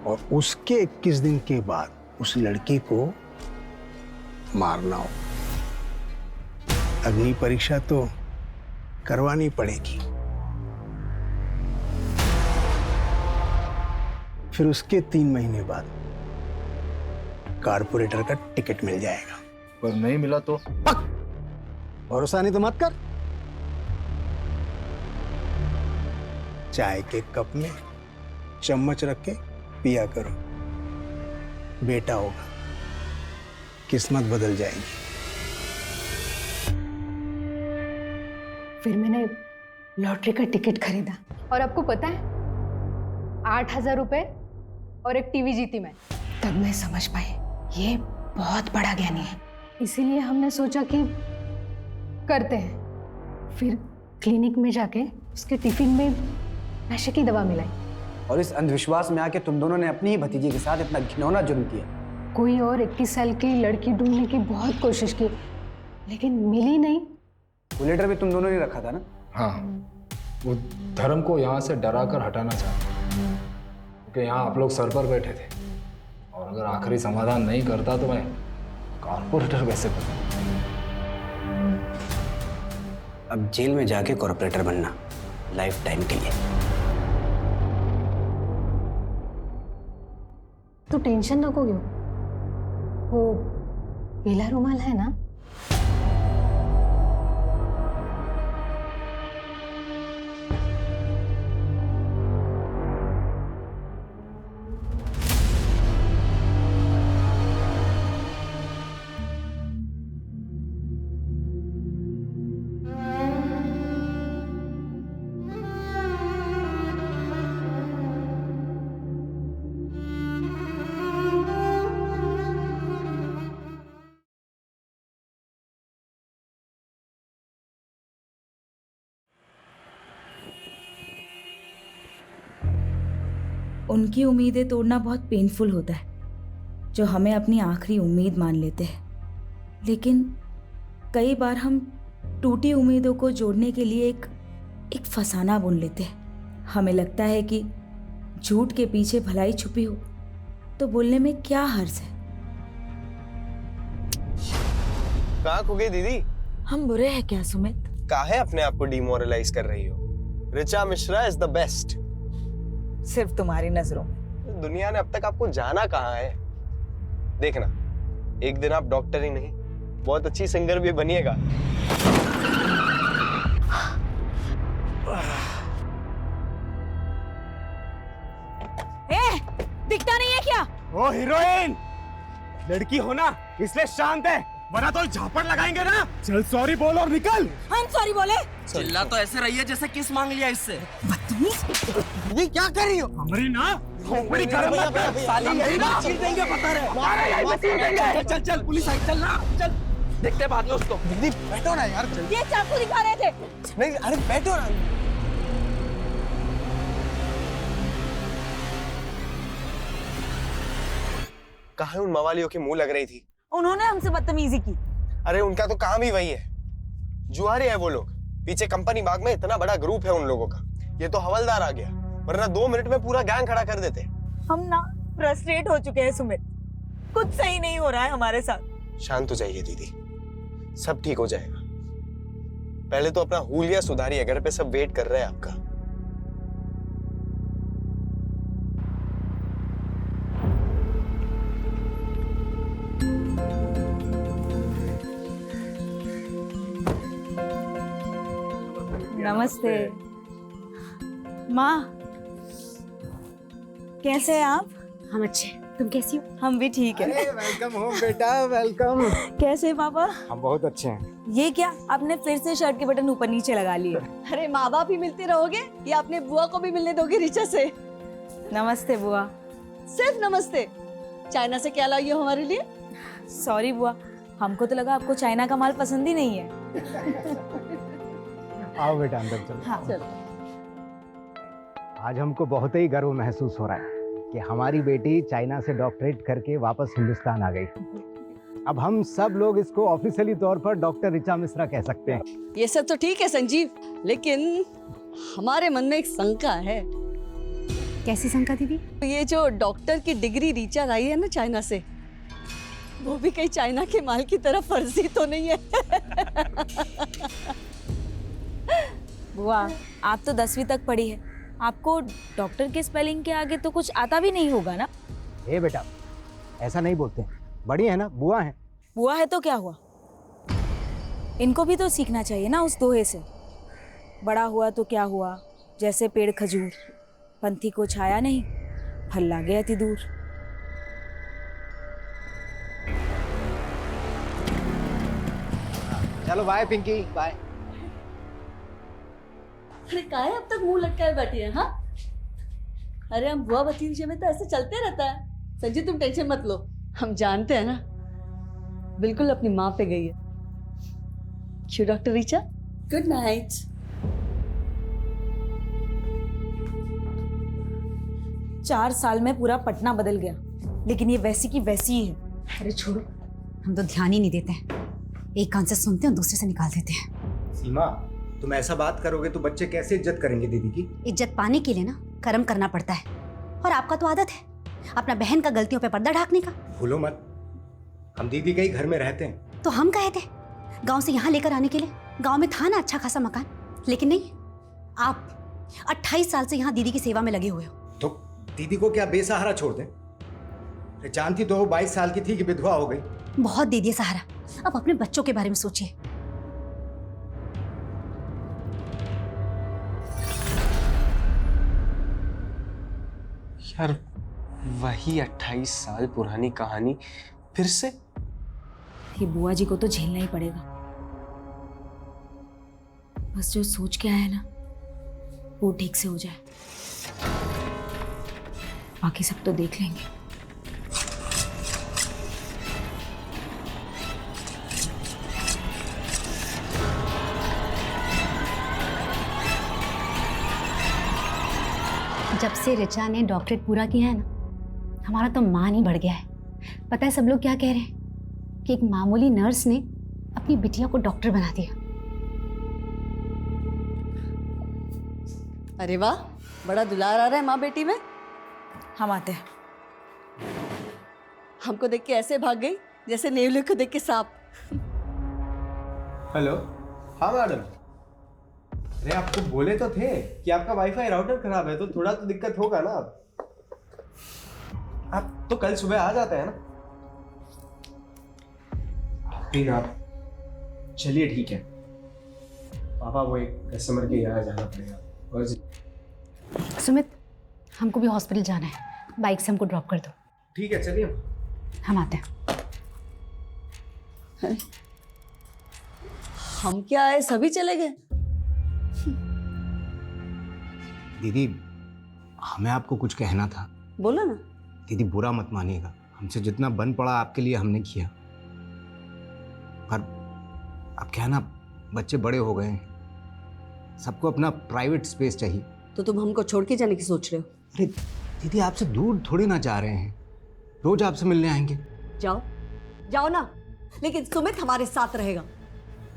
और उसके 21 दिन के बाद उस लड़की को मारना होगा। अग्नि परीक्षा तो करवानी पड़ेगी। फिर उसके 3 महीने बाद कारपोरेटर का टिकट मिल जाएगा।
पर नहीं मिला तो?
भरोसा नहीं तो मत कर। चाय के कप में चम्मच रख के पिया करो, बेटा होगा, किस्मत बदल जाएगी।
फिर मैंने लॉटरी का टिकट खरीदा और आपको पता है 8,000 रुपए और एक टीवी जीती मैं। तब मैं समझ पाई ये बहुत बड़ा ज्ञानी है। इसीलिए हमने सोचा कि करते हैं। फिर क्लिनिक में जाके उसके टिफिन में नशे की दवा मिलाई।
और इस अंधविश्वास में आके तुम दोनों ने अपनी ही भतीजी के साथ इतना घिनौना जुर्म किया।
कोई और 21 साल की लड़की ढूंढने की बहुत कोशिश की, लेकिन मिली नहीं।
वो लेटर भी तुम दोनों ने रखा था ना?
हाँ, वो धर्म को यहाँ से डरा कर हटाना चाहते, क्योंकि यहाँ आप लोग सर पर बैठे थे। और अगर आखिरी समाधान नहीं करता तो मैं कॉर्पोरेटर कैसे बनूं?
अब जेल में जाके कॉर्पोरेटर बनना लाइफ टाइम के लिए।
तो टेंशन नको क्यों, वो पीला रुमाल है ना,
उनकी उम्मीदें तोड़ना बहुत पेनफुल होता है, जो हमें अपनी आखिरी उम्मीद मान लेते हैं। लेकिन कई बार हम टूटी उम्मीदों को जोड़ने के लिए एक एक फसाना बुन लेते हैं। हमें लगता है कि झूठ के पीछे भलाई छुपी हो तो बोलने में क्या हर्ज है।
कहाँ खो गई दीदी?
हम बुरे हैं क्या सुमित?
काहे अपने आप को डिमोरलाइज कर रही हो? Richa Mishra is the best.
सिर्फ तुम्हारी नजरों में।
दुनिया ने अब तक आपको जाना कहाँ है? देखना, एक दिन आप डॉक्टर ही नहीं, बहुत अच्छी सिंगर भी बनिएगा।
दिखता नहीं है क्या?
ओ हीरोइन, लड़की हो ना इसलिए शांत है, वरना तो झापड़ लगाएंगे ना। चल सॉरी बोल और निकल।
हम सॉरी बोले?
चिल्ला तो ऐसे रही है जैसे किस मांग लिया इससे।
ये क्या कर रही हो?
हमारी ना खोपड़ी गरम मत कर, साली यही ना चीर देंगे पता रहे। चल चल पुलिस आई, चल ना चल, देखते बाद में उसको।
दीदी बैठो ना यार।
ये चाकू दिखा रहे थे।
नहीं अरे बैठो ना। कहाँ उन मवालियों की मुंह लग रही थी?
उन्होंने हमसे बदतमीजी की।
अरे उनका तो काम ही वही है, जुआरे हैं वो लोग। पीछे कंपनी बाग में इतना बड़ा ग्रुप है उन लोगों का। ये तो हवलदार आ गया, वरना 2 मिनट में पूरा गैंग खड़ा कर देते।
हम ना फ्रस्ट्रेट हो चुके हैं सुमित, कुछ सही नहीं हो रहा है हमारे साथ।
शांत हो जाइए दीदी, सब ठीक हो जाएगा। पहले तो अपना हुलिया सुधारिए, घर पे सब वेट कर रहे हैं आपका।
नमस्ते माँ, कैसे हैं आप?
हम अच्छे, तुम कैसी हो?
हम भी ठीक है।
वेलकम होम बेटा, वेलकम।
कैसे हैं पापा?
हम बहुत अच्छे हैं।
ये क्या, आपने फिर से शर्ट के बटन ऊपर नीचे लगा लिए?
अरे माँ बाप ही मिलते रहोगे या अपने बुआ को भी मिलने दोगे ऋचा से?
नमस्ते बुआ।
सिर्फ नमस्ते? चाइना से क्या लाई हो हमारे लिए?
सॉरी बुआ, हमको तो लगा आपको चाइना का माल पसंद ही नहीं है।
आओ बेटा अंदर चलो।
हाँ चलो।
आज हमको बहुत ही गर्व महसूस हो रहा है कि हमारी बेटी चाइना से डॉक्टरेट करके वापस हिंदुस्तान आ गई। अब हम सब लोग इसको ऑफिशियली तौर पर डॉक्टर ऋचा मिश्रा कह सकते हैं।
ये सब तो ठीक है संजीव, लेकिन हमारे मन में एक शंका है।
कैसी शंका दीदी?
ये जो डॉक्टर की डिग्री ऋचा लाई है ना चाइना से, वो भी कहीं चाइना के माल की तरह फर्जी तो नहीं है?
बुआ, आप तो 10वीं तक पढ़ी है, आपको डॉक्टर के स्पेलिंग के आगे तो कुछ आता भी नहीं होगा ना?
ए बेटा, ऐसा नहीं बोलते, बड़ी है ना, बुआ है।
बुआ है तो क्या हुआ, इनको भी तो सीखना चाहिए ना उस दोहे से। बड़ा हुआ तो क्या हुआ, जैसे पेड़ खजूर, पंथी को छाया नहीं, फल लागे अति दूर।
चलो बाय पिंकी, बाय।
अरे काहे अब तक मुंह लटकाए बैठी है? हाँ, अरे हम बुआ भतीजे में तो ऐसे चलते रहता है। संजीव तुम टेंशन मत लो, हम जानते हैं ना, बिल्कुल अपनी माँ पे गई है। क्यों डॉक्टर ऋचा? Good night.
चार साल में पूरा पटना बदल गया, लेकिन ये वैसी की वैसी ही है।
अरे छोड़ो, हम तो ध्यान ही नहीं देते हैं, एक कान से सुनते हैं दूसरे से निकाल देते हैं।
सीमा, तुम ऐसा बात करोगे तो बच्चे कैसे इज्जत करेंगे दीदी की?
इज्जत पाने के लिए ना कर्म करना पड़ता है, और आपका तो आदत है अपना बहन का गलतियों पे पर्दा ढाकने का।
भूलो मत, हम दीदी के ही घर में रहते हैं।
तो हम कहे थे गांव से यहाँ लेकर आने के लिए, गांव में था ना अच्छा खासा मकान, लेकिन नहीं, आप 28 साल से यहाँ दीदी की सेवा में लगे हुए हो।
तो दीदी को क्या बेसहारा छोड़ दें? जानती तो 22 साल की थी कि विधवा हो गई।
बहुत दे दिया सहारा, अब अपने बच्चों के बारे में सोचिए।
यार वही 28 साल पुरानी कहानी फिर से?
ये बुआ जी को तो झेलना ही पड़ेगा। बस जो सोच के आया है ना, वो ठीक से हो जाए, बाकी सब तो देख लेंगे।
जब से ऋचा ने डॉक्टरेट पूरा किया है ना, हमारा तो मान ही बढ़ गया है। पता है सब लोग क्या कह रहे हैं कि एक मामूली नर्स ने अपनी बिटिया को डॉक्टर बना दिया।
अरे वाह, बड़ा दुलार आ रहा है माँ बेटी में।
हम आते हैं।
हमको देख के ऐसे भाग गई जैसे नेवले को देख के सांप।
हेलो। हाँ मैडम। अरे आपको बोले तो थे कि आपका वाईफाई राउटर खराब है, तो थोड़ा तो दिक्कत होगा ना। आप तो कल सुबह आ जाते हैं ना। ठीक है आप चलिए, ठीक है। पापा वो एक कस्टमर के यहाँ जाना पड़ेगा। और
सुमित, हमको भी हॉस्पिटल जाना है, बाइक से हमको ड्रॉप कर दो।
ठीक है चलिए,
हम आते हैं।
हम क्या आए, सभी चले गए।
दीदी, हमें आपको कुछ कहना था।
बोलो ना।
दीदी बुरा मत मानिएगा, हमसे जितना बन पड़ा आपके लिए हमने किया, पर अब क्या है ना, बच्चे बड़े हो गए हैं, सबको अपना प्राइवेट स्पेस चाहिए।
तो तुम हमको छोड़ के जाने की सोच रहे हो?
अरे दीदी, आपसे दूर थोड़ी ना जा रहे हैं, रोज आपसे मिलने आएंगे।
जाओ जाओ ना, लेकिन सुमित हमारे साथ रहेगा।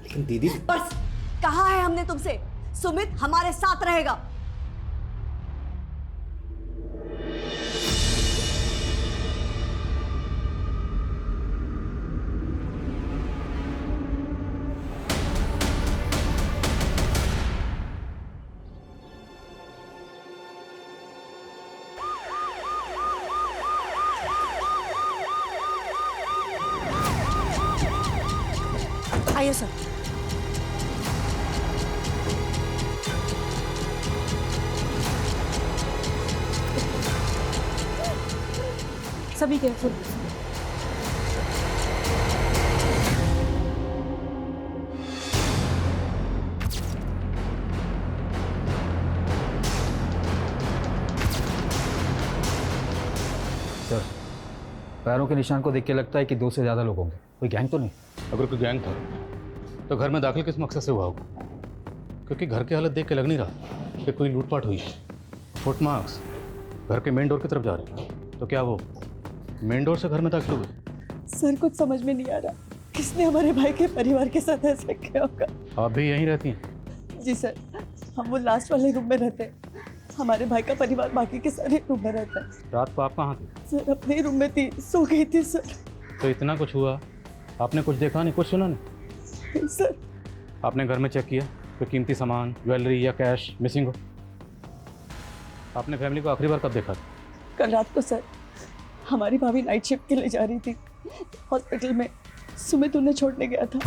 लेकिन दीदी,
बस कहा है हमने तुमसे, सुमित हमारे साथ रहेगा। आइए सर। सभी केयरफुल।
सर, पैरों के निशान को देख के लगता है कि 2 से ज़्यादा लोग होंगे। कोई गैंग तो नहीं?
अगर कोई गैंग था तो घर में दाखिल किस मकसद से हुआ होगा? क्योंकि घर की हालत देख के लग नहीं रहा कि कोई लूटपाट हुई है। फुटमार्क्स घर के मेन डोर की तरफ जा रहे हैं, तो क्या वो मेन डोर से घर में दाखिल हुए?
सर कुछ समझ में नहीं आ रहा, किसने हमारे भाई के परिवार के साथ ऐसा किया होगा।
आप भी यहीं रहती हैं?
जी सर, हम वो लास्ट वाले रूम में रहते हैं। हमारे भाई का परिवार बाकी के सारे रूम में रहता है।
रात को आप कहाँ थे?
सर अपने रूम में थी, सो गई थी सर।
तो इतना कुछ हुआ, आपने कुछ देखा नहीं, कुछ सुना नहीं?
सर
आपने घर में चेक किया कोई कीमती सामान, ज्वेलरी या कैश मिसिंग हो? आपने फैमिली को आखिरी बार कब देखा था?
कल रात को सर, हमारी भाभी नाइट शिफ्ट के लिए जा रही थी हॉस्पिटल में, सुमित उन्हें छोड़ने गया था।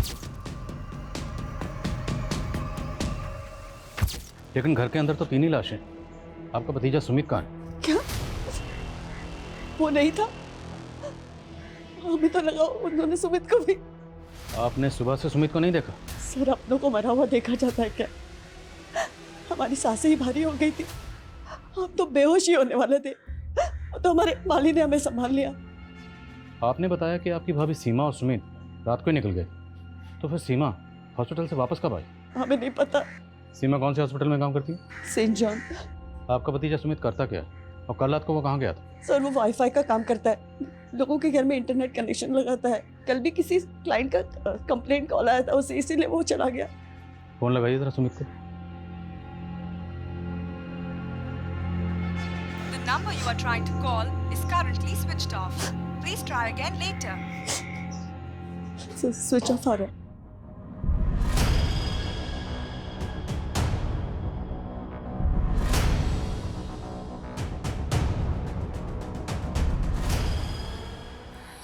लेकिन घर के अंदर तो 3 ही लाशें। आपका भतीजा सुमित कहाँ है?
क्या वो नहीं था? हमें तो लगा उन्होंने सुमित को भी।
आपने सुबह से सुमित को नहीं देखा?
सर अपनों को मरा हुआ देखा जाता है क्या? हमारी सांसें ही भारी हो गई थी, हम तो बेहोश ही होने वाले थे, तो हमारे माली ने हमें संभाल लिया।
आपने बताया कि आपकी भाभी सीमा और सुमित रात को ही निकल गए, तो फिर सीमा हॉस्पिटल से वापस कब आई?
हमें नहीं पता।
सीमा कौन से हॉस्पिटल में काम करती है?
Saint John.
आपका भतीजा सुमित करता क्या है, और कल रात को वो कहाँ गया था?
सर वो वाईफाई का काम करता है, लोगों के घर में इंटरनेट कनेक्शन लगाता है। कल भी किसी क्लाइंट का कंप्लेंट कॉल आया था उसे, इसीलिए वो चला गया।
फोन लगाइए जरा सुमित को।
The number you are trying to call is currently switched off. Please try again later.
Switch off आ रहा है।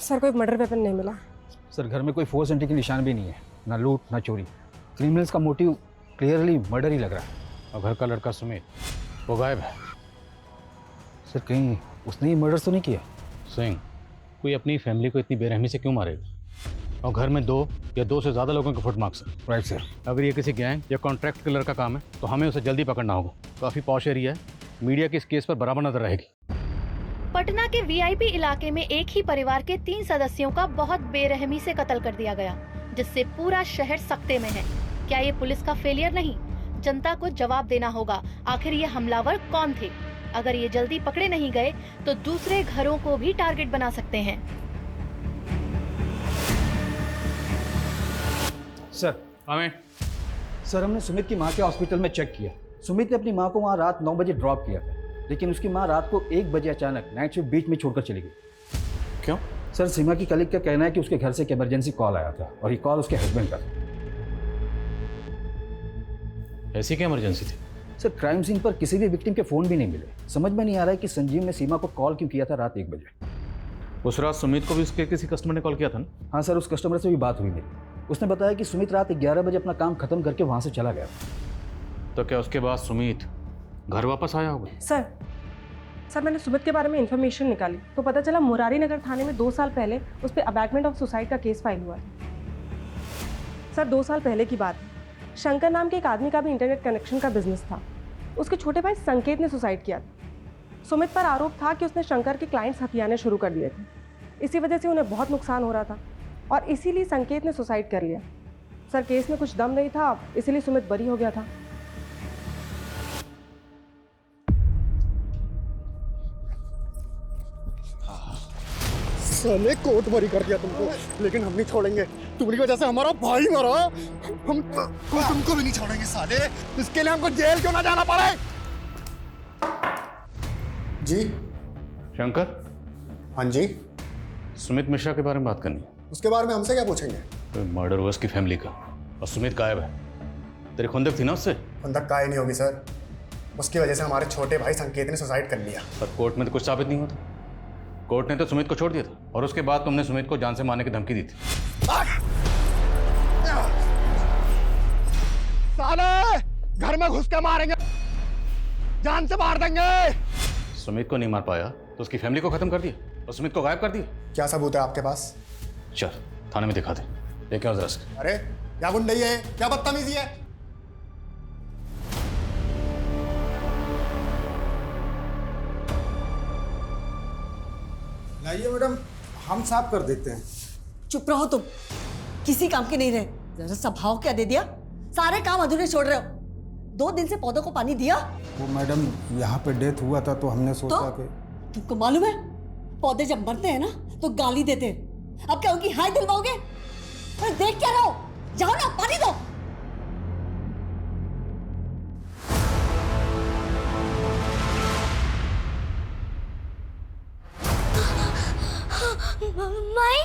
सर कोई मर्डर वेपन नहीं मिला।
सर घर में कोई फोर्स एंट्री के निशान भी नहीं है, ना लूट ना चोरी। क्रिमिनल्स का मोटिव क्लियरली मर्डर ही लग रहा है।
और घर का लड़का सुमित वो गायब है।
सर कहीं उसने ही मर्डर तो नहीं किया?
सिंह, कोई अपनी फैमिली को इतनी बेरहमी से क्यों मारेगा? और घर में 2 या 2 से ज़्यादा लोगों के फुटमार्क्स हैं।
Right sir.
अगर ये किसी गैंग या कॉन्ट्रैक्ट किलर का काम है तो हमें उसे जल्दी पकड़ना होगा। काफ़ी पॉश एरिया है, मीडिया की इस केस पर बराबर नजर रहेगी।
पटना के वीआईपी इलाके में एक ही परिवार के 3 सदस्यों का बहुत बेरहमी से कत्ल कर दिया गया, जिससे पूरा शहर सख्ते में है। क्या ये पुलिस का फेलियर नहीं? जनता को जवाब देना होगा, आखिर ये हमलावर कौन थे? अगर ये जल्दी पकड़े नहीं गए तो दूसरे घरों को भी टारगेट बना सकते हैं।
सर हमें सर हमने सुमित की माँ के हॉस्पिटल में चेक किया,
सुमित ने अपनी माँ को वहाँ रात 9 बजे ड्रॉप किया था, लेकिन उसकी माँ रात को 1 बजे अचानक नाइट शिफ्ट बीच में छोड़कर चली गई।
क्यों?
सर, सीमा की कलीग का कहना है कि उसके घर से एक इमरजेंसी कॉल आया था और ये कॉल उसके हस्बैंड का था।
ऐसी क्या इमरजेंसी थी?
सर, क्राइम सीन पर किसी भी विक्टिम के फ़ोन भी नहीं मिले। समझ में नहीं आ रहा है कि संजीव ने सीमा को कॉल क्यों किया था रात 1 बजे।
उस रात सुमित को भी उसके किसी कस्टमर ने कॉल किया था ना?
हाँ सर, उस कस्टमर से भी बात हुई मेरी। उसने बताया कि सुमित रात 11 बजे अपना काम खत्म करके वहाँ से चला गया था।
तो क्या उसके बाद सुमित घर वापस आया होगा?
सर मैंने सुमित के बारे में इन्फॉर्मेशन निकाली तो पता चला मुरारी नगर थाने में 2 साल पहले उस पर अबैटमेंट ऑफ सुसाइड का केस फाइल हुआ है। सर 2 साल पहले की बात है। शंकर नाम के एक आदमी का भी इंटरनेट कनेक्शन का बिजनेस था। उसके छोटे भाई संकेत ने सुसाइड किया था। सुमित पर आरोप था कि उसने शंकर के क्लाइंट्स हथियाने शुरू कर दिए थे। इसी वजह से उन्हें बहुत नुकसान हो रहा था और इसीलिए संकेत ने सुसाइड कर लिया। सर केस में कुछ दम नहीं था, इसीलिए सुमित बरी हो गया था।
साले कोर्ट बरी कर दिया तुमको, लेकिन हम नहीं छोड़ेंगे। तुम्हारी वजह से हमारा भाई मरा, हम तुमको भी नहीं छोड़ेंगे साले। इसके लिए हमको जेल क्यों ना जाना पड़े। जी
शंकर।
हाँ जी।
सुमित मिश्रा के बारे में बात करनी है।
उसके बारे में हमसे क्या पूछेंगे?
तो मर्डर हुआ उसकी फैमिली का और सुमित गायब है। तेरी खुंदक थी ना उससे?
खुंदक काय नहीं होगी सर, उसकी वजह से हमारे छोटे भाई संकेत ने सुसाइड कर लिया।
पर कोर्ट में तो कुछ साबित नहीं होता। कोर्ट ने तो सुमित को छोड़ दिया था और उसके बाद तुमने सुमित को जान से मारने की धमकी दी थी।
साले घर में घुस के मारेंगे, जान से मार देंगे।
सुमित को नहीं मार पाया तो उसकी फैमिली को खत्म कर दिया और सुमित को गायब कर दिया।
क्या सबूत है आपके पास?
चल थाने में दिखा दे। लेके आओ जरा से।
अरे क्या गुंडई है, क्या बदतमीजी है।
लाइए मैडम, हम साफ कर देते हैं।
चुप रहो तुम, किसी काम के नहीं रहे। जरा सा भाव क्या दे दिया, सारे काम अधूरे छोड़ रहे हो। 2 दिन से पौधों को पानी दिया?
वो मैडम यहाँ पे डेथ हुआ था तो हमने सोचा कि
तुमको मालूम है पौधे जब मरते हैं ना तो गाली देते हैं। अब क्या उनकी हाय दिलवाओगे? अरे देख क्या रहो, जाओ ना पानी दो।
माई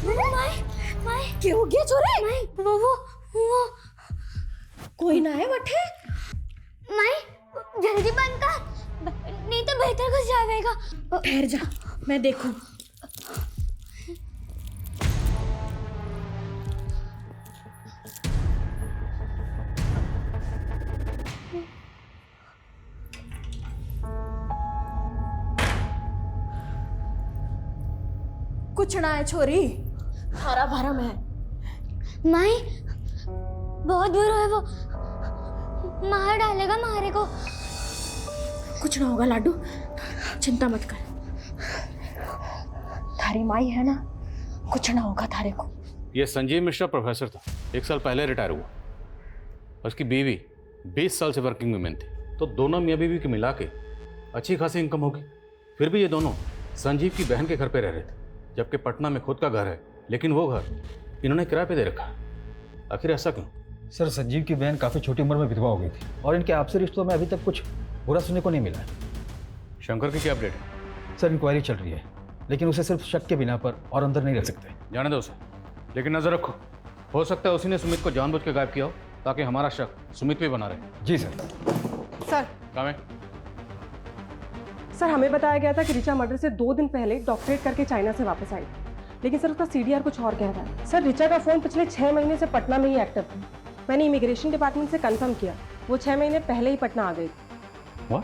माई माई
क्या हो गया छोरे?
माई वो
कोई ना है बटे।
माई जल्दी बंद कर, नहीं तो बेहतर कुछ जाएगा।
ठहर जा, मैं देखूं। कुछ ना है छोरी, हरा भरम है।
माई बहुत बुरा है वो, मार डालेगा मारे को।
कुछ ना होगा लाडू, चिंता मत कर। थारी माई है ना, कुछ ना होगा थारे को।
ये संजीव मिश्रा प्रोफेसर था, 1 साल पहले रिटायर हुआ। उसकी बीवी 20 साल से वर्किंग वुमेन थी, तो दोनों मियाँ बीवी के मिला के अच्छी खासी इनकम होगी। फिर भी ये दोनों संजीव की बहन के घर पे रह रहे थे, जबकि पटना में खुद का घर है, लेकिन वो घर इन्होंने किराए पे दे रखा। आखिर ऐसा क्यों?
सर, संजीव की बहन काफ़ी छोटी उम्र में विधवा हो गई थी और इनके आपसी रिश्तों में अभी तक कुछ बुरा सुनने को नहीं मिला है।
शंकर की क्या अपडेट है?
सर, इंक्वायरी चल रही है, लेकिन उसे सिर्फ शक के बिना पर और अंदर नहीं रख सकते।
जाने दो उसे, लेकिन नजर रखो, हो सकता है उसी ने सुमित को जानबूझ के गायब किया हो ताकि हमारा शक सुमित पे बना रहे।
जी सर।
सर
काम है।
सर हमें बताया गया था कि रिचा मर्डर से 2 दिन पहले डॉक्टरेट करके चाइना से वापस आई, लेकिन सर उसका सीडीआर कुछ और कह रहा है। सर रिचा का फोन पिछले 6 महीने से पटना में ही एक्टिव था। मैंने इमिग्रेशन डिपार्टमेंट से कंफर्म किया, वो 6 महीने पहले ही पटना आ गई थी।
व्हाट?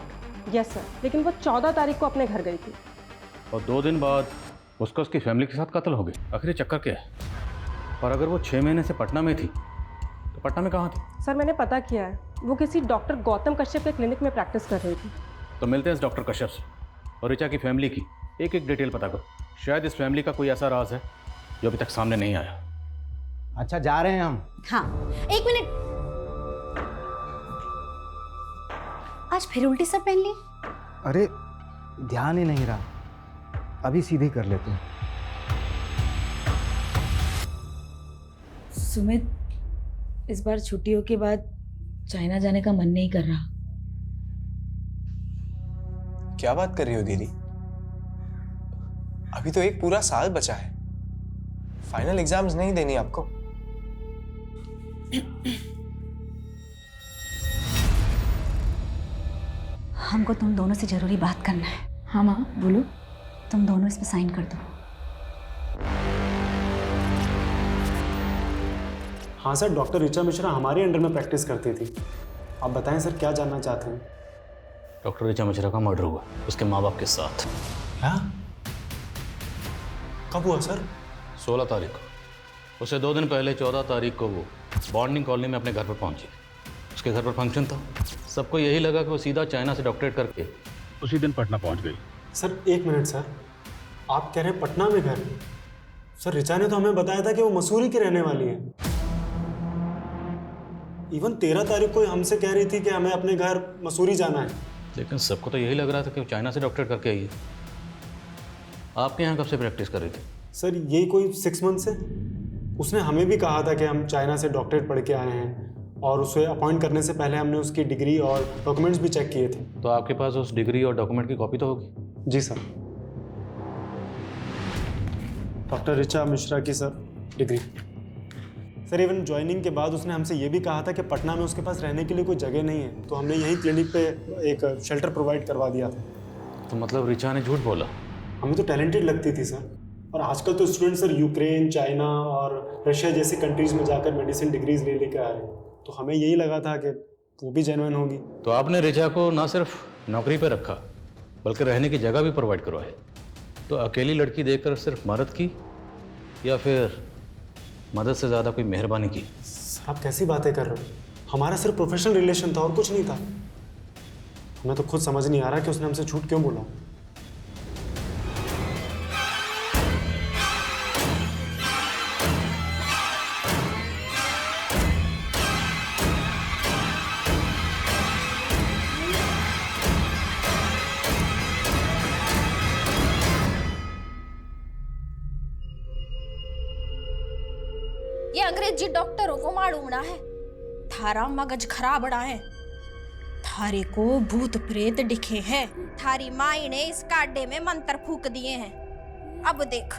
यस सर, लेकिन वो 14 तारीख को अपने घर गई थी।
और 2 दिन बाद उसका उसकी फैमिली के साथ कत्ल हो गया। आखिर ये चक्कर क्या है? और अगर वो 6 महीने से पटना में थी तो पटना में कहाँ थी?
सर मैंने पता किया है, वो किसी डॉक्टर गौतम कश्यप के क्लिनिक में प्रैक्टिस कर रही थी।
तो मिलते हैं इस डॉक्टर कश्यप से और रिचा की फैमिली की एक एक डिटेल पता करो। शायद इस फैमिली का कोई ऐसा राज है जो अभी तक सामने नहीं आया।
अच्छा, जा रहे हैं हम।
हाँ, 1 मिनट। आज फिर उल्टी सब पहन ली?
अरे ध्यान ही नहीं रहा, अभी सीधे कर लेते हैं।
सुमित, इस बार छुट्टियों के बाद चाइना जाने का मन नहीं कर रहा।
क्या बात कर रही हो दीदी? अभी तो एक पूरा साल बचा है। फाइनल एग्जाम्स नहीं देनी आपको?
हमको तुम दोनों से जरूरी बात करना है। हाँ माँ बोलो। तुम दोनों इस पे साइन कर दो।
हाँ सर, डॉक्टर ऋचा मिश्रा हमारे अंडर में प्रैक्टिस करती थी। आप बताएं सर, क्या जानना चाहते हैं?
डॉक्टर ऋचा मिश्रा का मर्डर हुआ उसके माँ बाप के साथ।
क्या? कब हुआ सर?
16 तारीख को। उससे 2 दिन पहले 14 तारीख को वो बॉन्डिंग कॉलोनी में अपने घर पर पहुंची। उसके घर पर फंक्शन था। सबको यही लगा कि वो सीधा चाइना से डॉक्टरेट करके उसी दिन पटना पहुंच गई।
सर 1 मिनट सर, आप कह रहे हैं पटना में घर? सर ऋचा ने तो हमें बताया था कि वो मसूरी की रहने वाली है। इवन 13 तारीख को हमसे कह रही थी कि हमें अपने घर मसूरी जाना है।
लेकिन सबको तो यही लग रहा था कि वो चाइना से डॉक्टरेट करके आई है। आपके यहाँ कब से प्रैक्टिस कर रही थी?
सर यही कोई 6 मंथ से। उसने हमें भी कहा था कि हम चाइना से डॉक्टरेट पढ़ के आए हैं, और उसे अपॉइंट करने से पहले हमने उसकी डिग्री और डॉक्यूमेंट्स भी चेक किए थे।
तो आपके पास उस डिग्री और डॉक्यूमेंट की कॉपी तो होगी?
जी सर। डॉक्टर ऋचा मिश्रा की sir degree. Sir even joining के बाद उसने हमसे ये भी कहा था कि पटना में उसके पास रहने के लिए कोई जगह नहीं है, तो हमने यहीं क्लिनिक पे एक शेल्टर प्रोवाइड करवा दिया था।
तो मतलब ऋचा ने झूठ बोला?
हमें तो टैलेंटेड लगती थी सर। और आजकल तो स्टूडेंट सर यूक्रेन, चाइना और रशिया जैसी कंट्रीज में जाकर मेडिसिन डिग्रीज ले लेकर आ रहे हैं, तो हमें यही लगा था कि वो भी जेन्युइन होगी।
तो आपने ऋचा को ना सिर्फ नौकरी पर रखा बल्कि रहने की जगह भी प्रोवाइड करवाई। तो अकेली लड़की देखकर सिर्फ मदद की या फिर मदद से ज़्यादा कोई मेहरबानी की?
आप कैसी बातें कर रहे हो? हमारा सिर्फ प्रोफेशनल रिलेशन था और कुछ नहीं था। हमें तो खुद समझ नहीं आ रहा कि उसने हमसे झूठ क्यों बोला।
ये अंग्रेजी डॉक्टरों को मालूम ना है, थारा मगज खराब बड़ा है। थारे को भूत प्रेत दिखे हैं, थारी माई ने इस काडे में मंत्र फूक दिए हैं। अब देख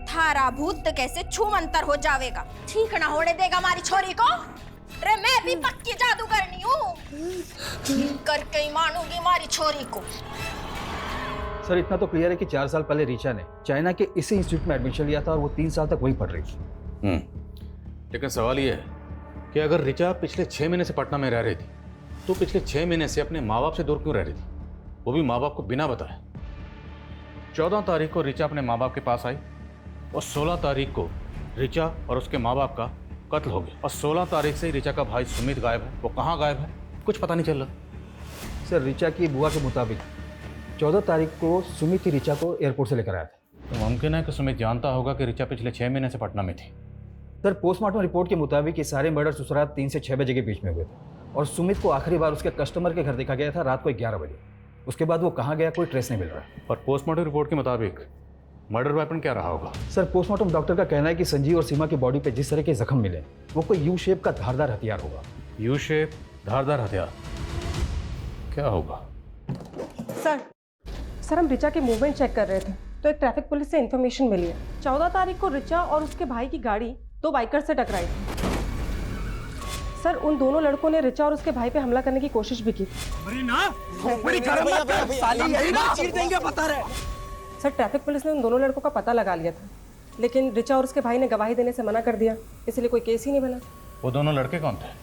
थारा भूत कैसे छू मंतर हो जावेगा। ठीक ना होने देगा हमारी छोरी को। अरे मैं भी पक्की जादूगरनी हूँ, ठीक करके ही मानूंगी हमारी छोरी को।
सर इतना तो क्लियर है कि 4 साल पहले ऋचा ने चाइना के इसी इंस्टीट्यूट में एडमिशन लिया था और वो 3 साल तक वहीं पढ़ रही थी।
लेकिन सवाल ये है कि अगर ऋचा पिछले 6 महीने से पटना में रह रही थी तो पिछले 6 महीने से अपने माँ बाप से दूर क्यों रह रही थी, वो भी माँ बाप को बिना बताए? 14 तारीख को ऋचा अपने माँ बाप के पास आई और 16 तारीख को ऋचा और उसके माँ बाप का कत्ल हो गया। और 16 तारीख से ही ऋचा का भाई सुमित गायब है। वो कहाँ गायब है कुछ पता नहीं चल रहा।
सर ऋचा की बुआ के मुताबिक 14 तारीख को सुमित ही ऋचा को एयरपोर्ट से लेकर आया था।
तो मुमकिन है कि सुमित जानता होगा कि ऋचा पिछले 6 महीने से पटना में थी।
सर पोस्टमार्टम रिपोर्ट के मुताबिक ये सारे मर्डर्स उस रात 3 से 6 बजे के बीच में हुए थे और सुमित को आखिरी बार उसके कस्टमर के घर देखा गया था रात को 11 बजे। उसके बाद वो कहाँ गया कोई ट्रेस नहीं मिल रहा है।
और पोस्टमार्टम रिपोर्ट के मुताबिक मर्डर वेपन क्या रहा होगा?
सर पोस्टमार्टम डॉक्टर का कहना है कि संजीव और सीमा की बॉडी पे जिस तरह के जख्म मिले वो कोई यू शेप का धारदार हथियार होगा।
यू शेप धारदार हथियार क्या होगा?
सर हम ऋचा के मूवमेंट चेक कर रहे थे तो एक ट्रैफिक पुलिस से इन्फॉर्मेशन मिली है 14 तारीख को ऋचा और उसके भाई की गाड़ी 2 बाइकर से टकराई थी। सर उन दोनों लड़कों ने ऋचा और उसके भाई पे हमला करने की कोशिश भी की। सर ट्रैफिक पुलिस ने उन दोनों लड़कों का पता लगा लिया था, लेकिन ऋचा और उसके भाई ने गवाही देने से मना कर दिया, इसलिए कोई केस ही नहीं बना।
वो दोनों लड़के कौन थे?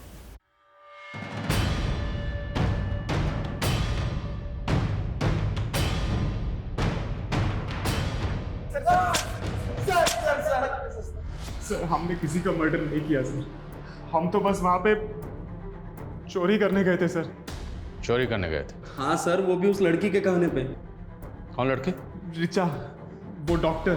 सर हमने किसी का मर्डर नहीं किया सर, हम तो बस वहाँ पे चोरी करने गए थे सर।
चोरी करने गए थे?
हाँ सर, वो भी उस लड़की के कहने पे।
कौन लड़की?
ऋचा, वो डॉक्टर।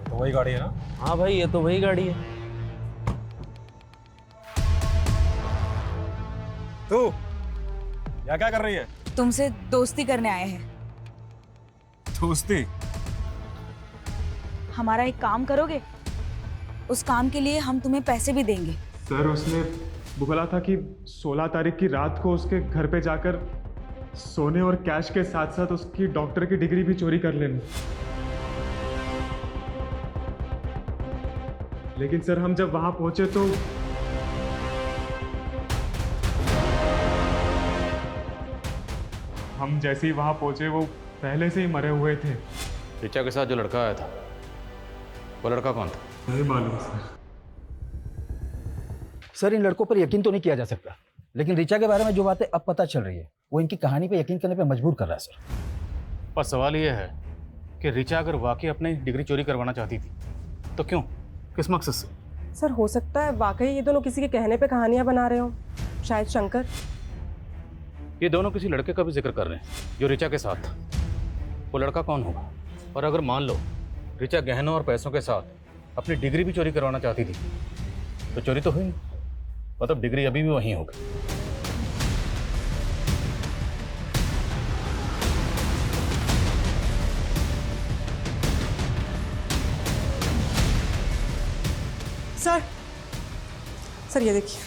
तो वही गाड़ी है ना? हाँ भाई ये तो वही गाड़ी है।
तू यहाँ क्या कर रही है?
तुमसे दोस्ती करने आए हैं।
दोस्ती?
हमारा एक काम करोगे? उस काम के लिए हम तुम्हें पैसे भी देंगे।
सर उसने वो बोला था कि 16 तारीख की रात को उसके घर पे जाकर सोने और कैश के साथ साथ उसकी डॉक्टर की डिग्री भी चोरी कर लेना। लेकिन सर हम जब वहां पहुंचे तो हम जैसे ही वहां पहुंचे वो पहले से ही मरे हुए थे।
ऋचा के साथ जो लड़का आया था वो लड़का कौन था?
नहीं मालूम सर।
सर इन लड़कों पर यकीन तो नहीं किया जा सकता, लेकिन ऋचा के बारे में जो बातें अब पता चल रही है वो इनकी कहानी पे यकीन करने पे मजबूर कर रहा है सर।
पर सवाल ये है कि ऋचा अगर वाकई अपनी डिग्री चोरी करवाना चाहती थी तो क्यों, किस मकसद से?
सर हो सकता है वाकई ये दोनों किसी के कहने पे कहानियां बना रहे हो, शायद शंकर।
ये दोनों किसी लड़के का भी जिक्र कर रहे हैं जो ऋचा के साथ था। वो लड़का कौन होगा? और अगर मान लो ऋचा गहनों और पैसों के साथ अपनी डिग्री भी चोरी करवाना चाहती थी तो चोरी तो हुई, मतलब डिग्री अभी भी वहीं होगी।
सर ये देखिए,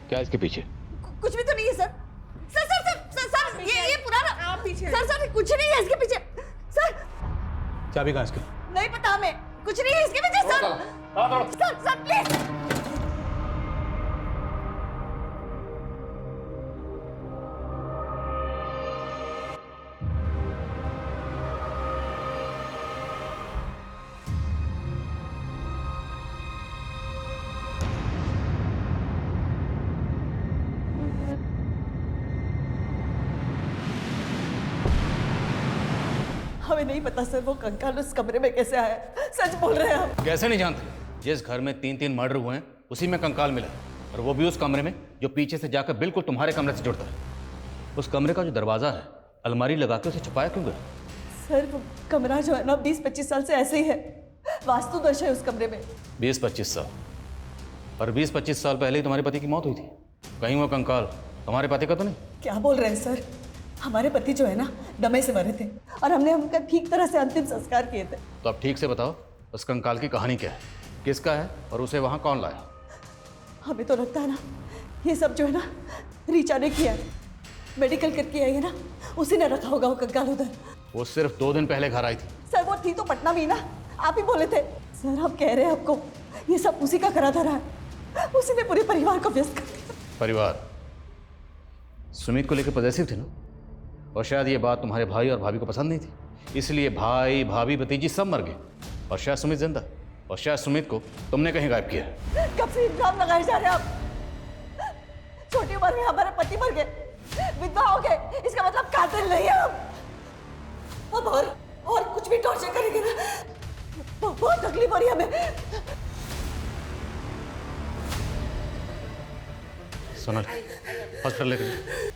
क्या इसके पीछे?
कुछ भी तो नहीं है sir. Sir sir sir sir sir ये पुराना आप पीछे। सर सर कुछ नहीं है इसके पीछे सर।
चाबी कहाँ इसकी?
नहीं पता हमें, कुछ नहीं है इसके पीछे सर। Sir sir please. हमें नहीं पता सर वो कंकाल उस कमरे में कैसे आया। सच बोल रहे हैं हम।
कैसे नहीं जानते? जिस घर में 3-3 मर्डर हुए हैं उसी में कंकाल मिला है, और वो भी उस कमरे में जो पीछे से जाकर बिल्कुल तुम्हारे कमरे से जुड़ता है। उस कमरे का जो दरवाजा है अलमारी लगा के उसे छुपाया क्यों गया?
सर वो कमरा जो है ना 20-25 साल से ऐसे ही है, वास्तु दोष है उस कमरे में।
20-25 साल? और 20-25 साल पहले ही तुम्हारे पति की मौत हुई थी। कहीं वो कंकाल तुम्हारे पति का तो नहीं?
क्या बोल रहे हैं सर? हमारे पति जो है ना दमे से मरे थे और हमने उनका ठीक तरह से अंतिम संस्कार किए थे।
तो अब ठीक से बताओ उस कंकाल की कहानी क्या है, किसका है और उसे वहाँ कौन लाया?
हमें तो लगता है ना ये सब जो है ना रीचा ने किया है। मेडिकल करके आई है ना, उसी ने रखा होगा वो कंकाल उधर।
वो सिर्फ 2 दिन पहले घर आई थी।
सर वो थी तो पटना में ही ना, आप ही बोले थे। सर हम कह रहे हैं आपको ये सब उसी का करा धरा है, उसी ने पूरे परिवार को व्यस्त कर दिया।
परिवार? सुमित को लेकर पॉजिटिव थे ना, और शायद ये बात तुम्हारे भाई और भाभी को पसंद नहीं थी, इसलिए भाई भाभी भतीजी सब मर गए और शायद सुमित जिंदा, और शायद सुमित को तुमने कहीं गायब किया।
कब से इल्जाम लगाए जा रहे हैं आप? छोटी उम्र में हमारे पति मर गए, विधवा हो गए, इसका मतलब कातिल नहीं है हम। अब और कुछ भी टॉर्चर करेंगे ना, बहुत तकलीफ हो रही है हमें।
सोनल हॉस्पिटल लेकर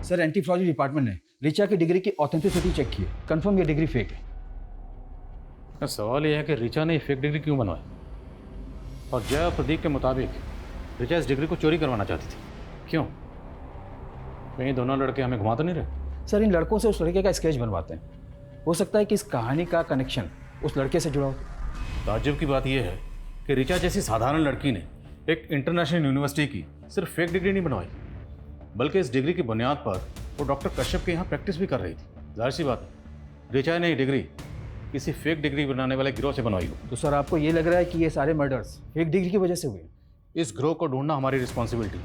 सर एंटी फ्रॉड डिपार्टमेंट ने ऋचा की डिग्री की ऑथेंटिसिटी चेक की है, कंफर्म ये डिग्री फेक है।
सवाल यह है कि ऋचा ने फेक डिग्री क्यों बनवाई, और जय और प्रदीप के मुताबिक ऋचा इस डिग्री को चोरी करवाना चाहती थी, क्यों? कहीं दोनों लड़के हमें घुमा तो नहीं रहे?
सर इन लड़कों से उस लड़के का स्केच बनवाते हैं, हो सकता है कि इस कहानी का कनेक्शन उस लड़के से जुड़ा हो।
ताज्जुब की बात यह है कि ऋचा जैसी साधारण लड़की ने एक इंटरनेशनल यूनिवर्सिटी की सिर्फ फेक डिग्री नहीं बनवाई, बल्कि इस डिग्री की बुनियाद पर वो डॉक्टर कश्यप के यहाँ प्रैक्टिस भी कर रही थी। जाहिर सी बात है ऋचा ने ये डिग्री किसी फेक डिग्री बनाने वाले गिरोह से बनवाई हो।
तो सर आपको ये लग रहा है कि ये सारे मर्डर्स फेक डिग्री की वजह से हुए?
इस गिरोह को ढूंढना हमारी रिस्पॉन्सिबिलिटी,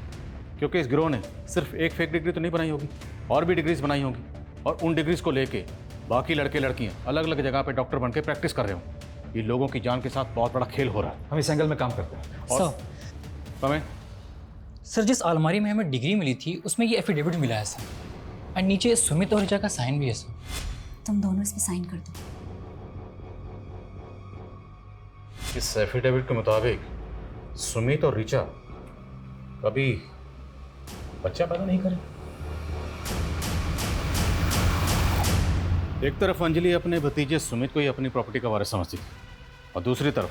क्योंकि इस गिरोह ने सिर्फ एक फेक डिग्री तो नहीं बनाई होगी, और भी डिग्रीज बनाई होगी, और उन डिग्रीज को लेके बाकी लड़के लड़कियाँ अलग अलग जगह पर डॉक्टर बन के प्रैक्टिस कर रहे हों। ये लोगों की जान के साथ बहुत बड़ा खेल हो रहा है।
हम इस एंगल में काम करते हैं।
और समय
सर जिस अलमारी में हमें डिग्री मिली थी उसमें ये एफिडेविट मिला है सर, और नीचे सुमित और ऋचा का साइन भी है सर।
तुम दोनों इस पे साइन कर दो।
इस एफिडेविट के मुताबिक सुमित और ऋचा कभी बच्चा पैदा नहीं करे। एक तरफ अंजलि अपने भतीजे सुमित को ही अपनी प्रॉपर्टी का वारिस समझती थी और दूसरी तरफ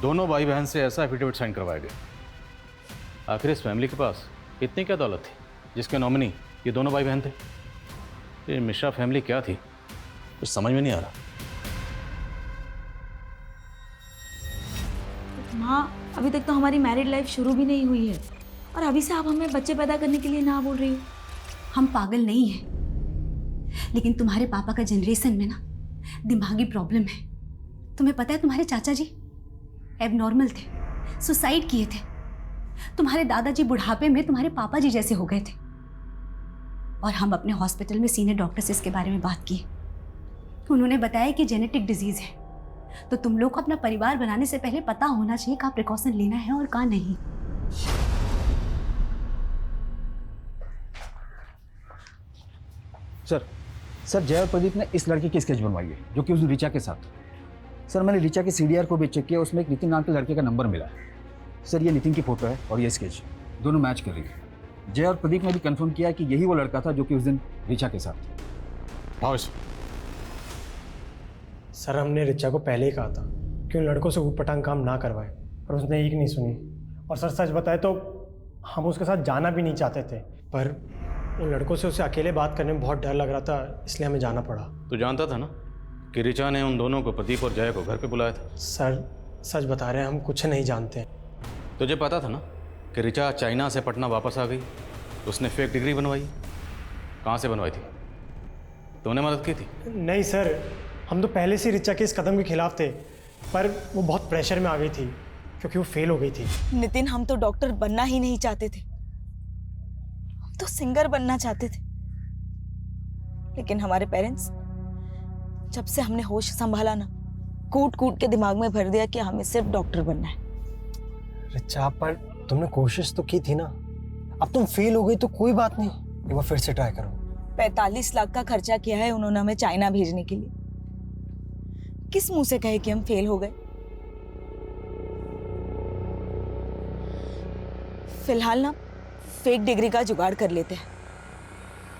दोनों भाई बहन से ऐसा एफिडेविट साइन करवाया गया। आखिर इस फैमिली के पास इतनी क्या दौलत थी जिसके नॉमिनी ये दोनों भाई बहन थे? ये मिश्रा फैमिली क्या थी कुछ समझ में नहीं आ रहा।
माँ, अभी तक तो हमारी मैरिड लाइफ शुरू भी नहीं हुई है और अभी से आप हमें बच्चे पैदा करने के लिए ना बोल रही हो।
हम पागल नहीं हैं, लेकिन तुम्हारे पापा का जनरेशन में ना दिमागी प्रॉब्लम है। तुम्हें पता है तुम्हारे चाचा जी एबनॉर्मल थे, सुसाइड किए थे। तुम्हारे दादाजी बुढ़ापे में तुम्हारे पापा जी जैसे हो गए थे। और हम अपने हॉस्पिटल में सीनियर डॉक्टर से इसके बारे में बात की। उन्होंने बताया कि जेनेटिक डिजीज है, तो तुम लोग को अपना परिवार बनाने से पहले पता होना चाहिए कहाँ प्रिकॉशन लेना है और कहाँ नहीं।
सर जय और प्रदीप ने इस लड़के की स्केच बनवाई है जो कि उस ऋचा के साथ। सर मैंने ऋचा के CDR को भी चेक किया, उसमें एक नितिन नाम के लड़के का नंबर मिला है। सर ये नितिन की फोटो है और ये स्केच दोनों मैच कर रही है। जय और प्रदीप ने भी कंफर्म किया कि यही वो लड़का था जो कि उस दिन ऋचा के साथ।
हाँ सर, हमने ऋचा को पहले ही कहा था कि उन लड़कों से ऊटपटांग काम ना करवाए, पर उसने एक नहीं सुनी। और सर सच बताए तो हम उसके साथ जाना भी नहीं चाहते थे, पर उन लड़कों से उसे अकेले बात करने में बहुत डर लग रहा था, इसलिए हमें जाना पड़ा।
तो जानता था ना कि ऋचा ने उन दोनों को, प्रदीप और जय को, घर पे बुलाया था?
सर सच बता रहे हैं, हम कुछ नहीं जानते।
तुझे पता था ना कि ऋचा चाइना से पटना वापस आ गई, तो उसने फेक डिग्री बनवाई। कहाँ से बनवाई थी? तुमने मदद की थी?
नहीं सर, हम तो पहले से ऋचा के इस कदम के खिलाफ थे, पर वो बहुत प्रेशर में आ गई थी क्योंकि वो फेल हो गई थी।
नितिन, हम तो डॉक्टर बनना ही नहीं चाहते थे, हम तो सिंगर बनना चाहते थे। लेकिन हमारे पेरेंट्स, जब से हमने होश संभाला ना, कूट कूट के दिमाग में भर दिया कि हमें सिर्फ डॉक्टर बनना है।
ऋचा, पर तुमने कोशिश तो की थी ना। अब तुम फेल हो गई तो कोई बात नहीं, एक बार फिर से ट्राई करो।
45 लाख का खर्चा किया है उन्होंने हमें चाइना भेजने के लिए। किस मुंह से कहे कि हम फेल हो गए? फिलहाल ना फेक डिग्री का जुगाड़ कर लेते हैं,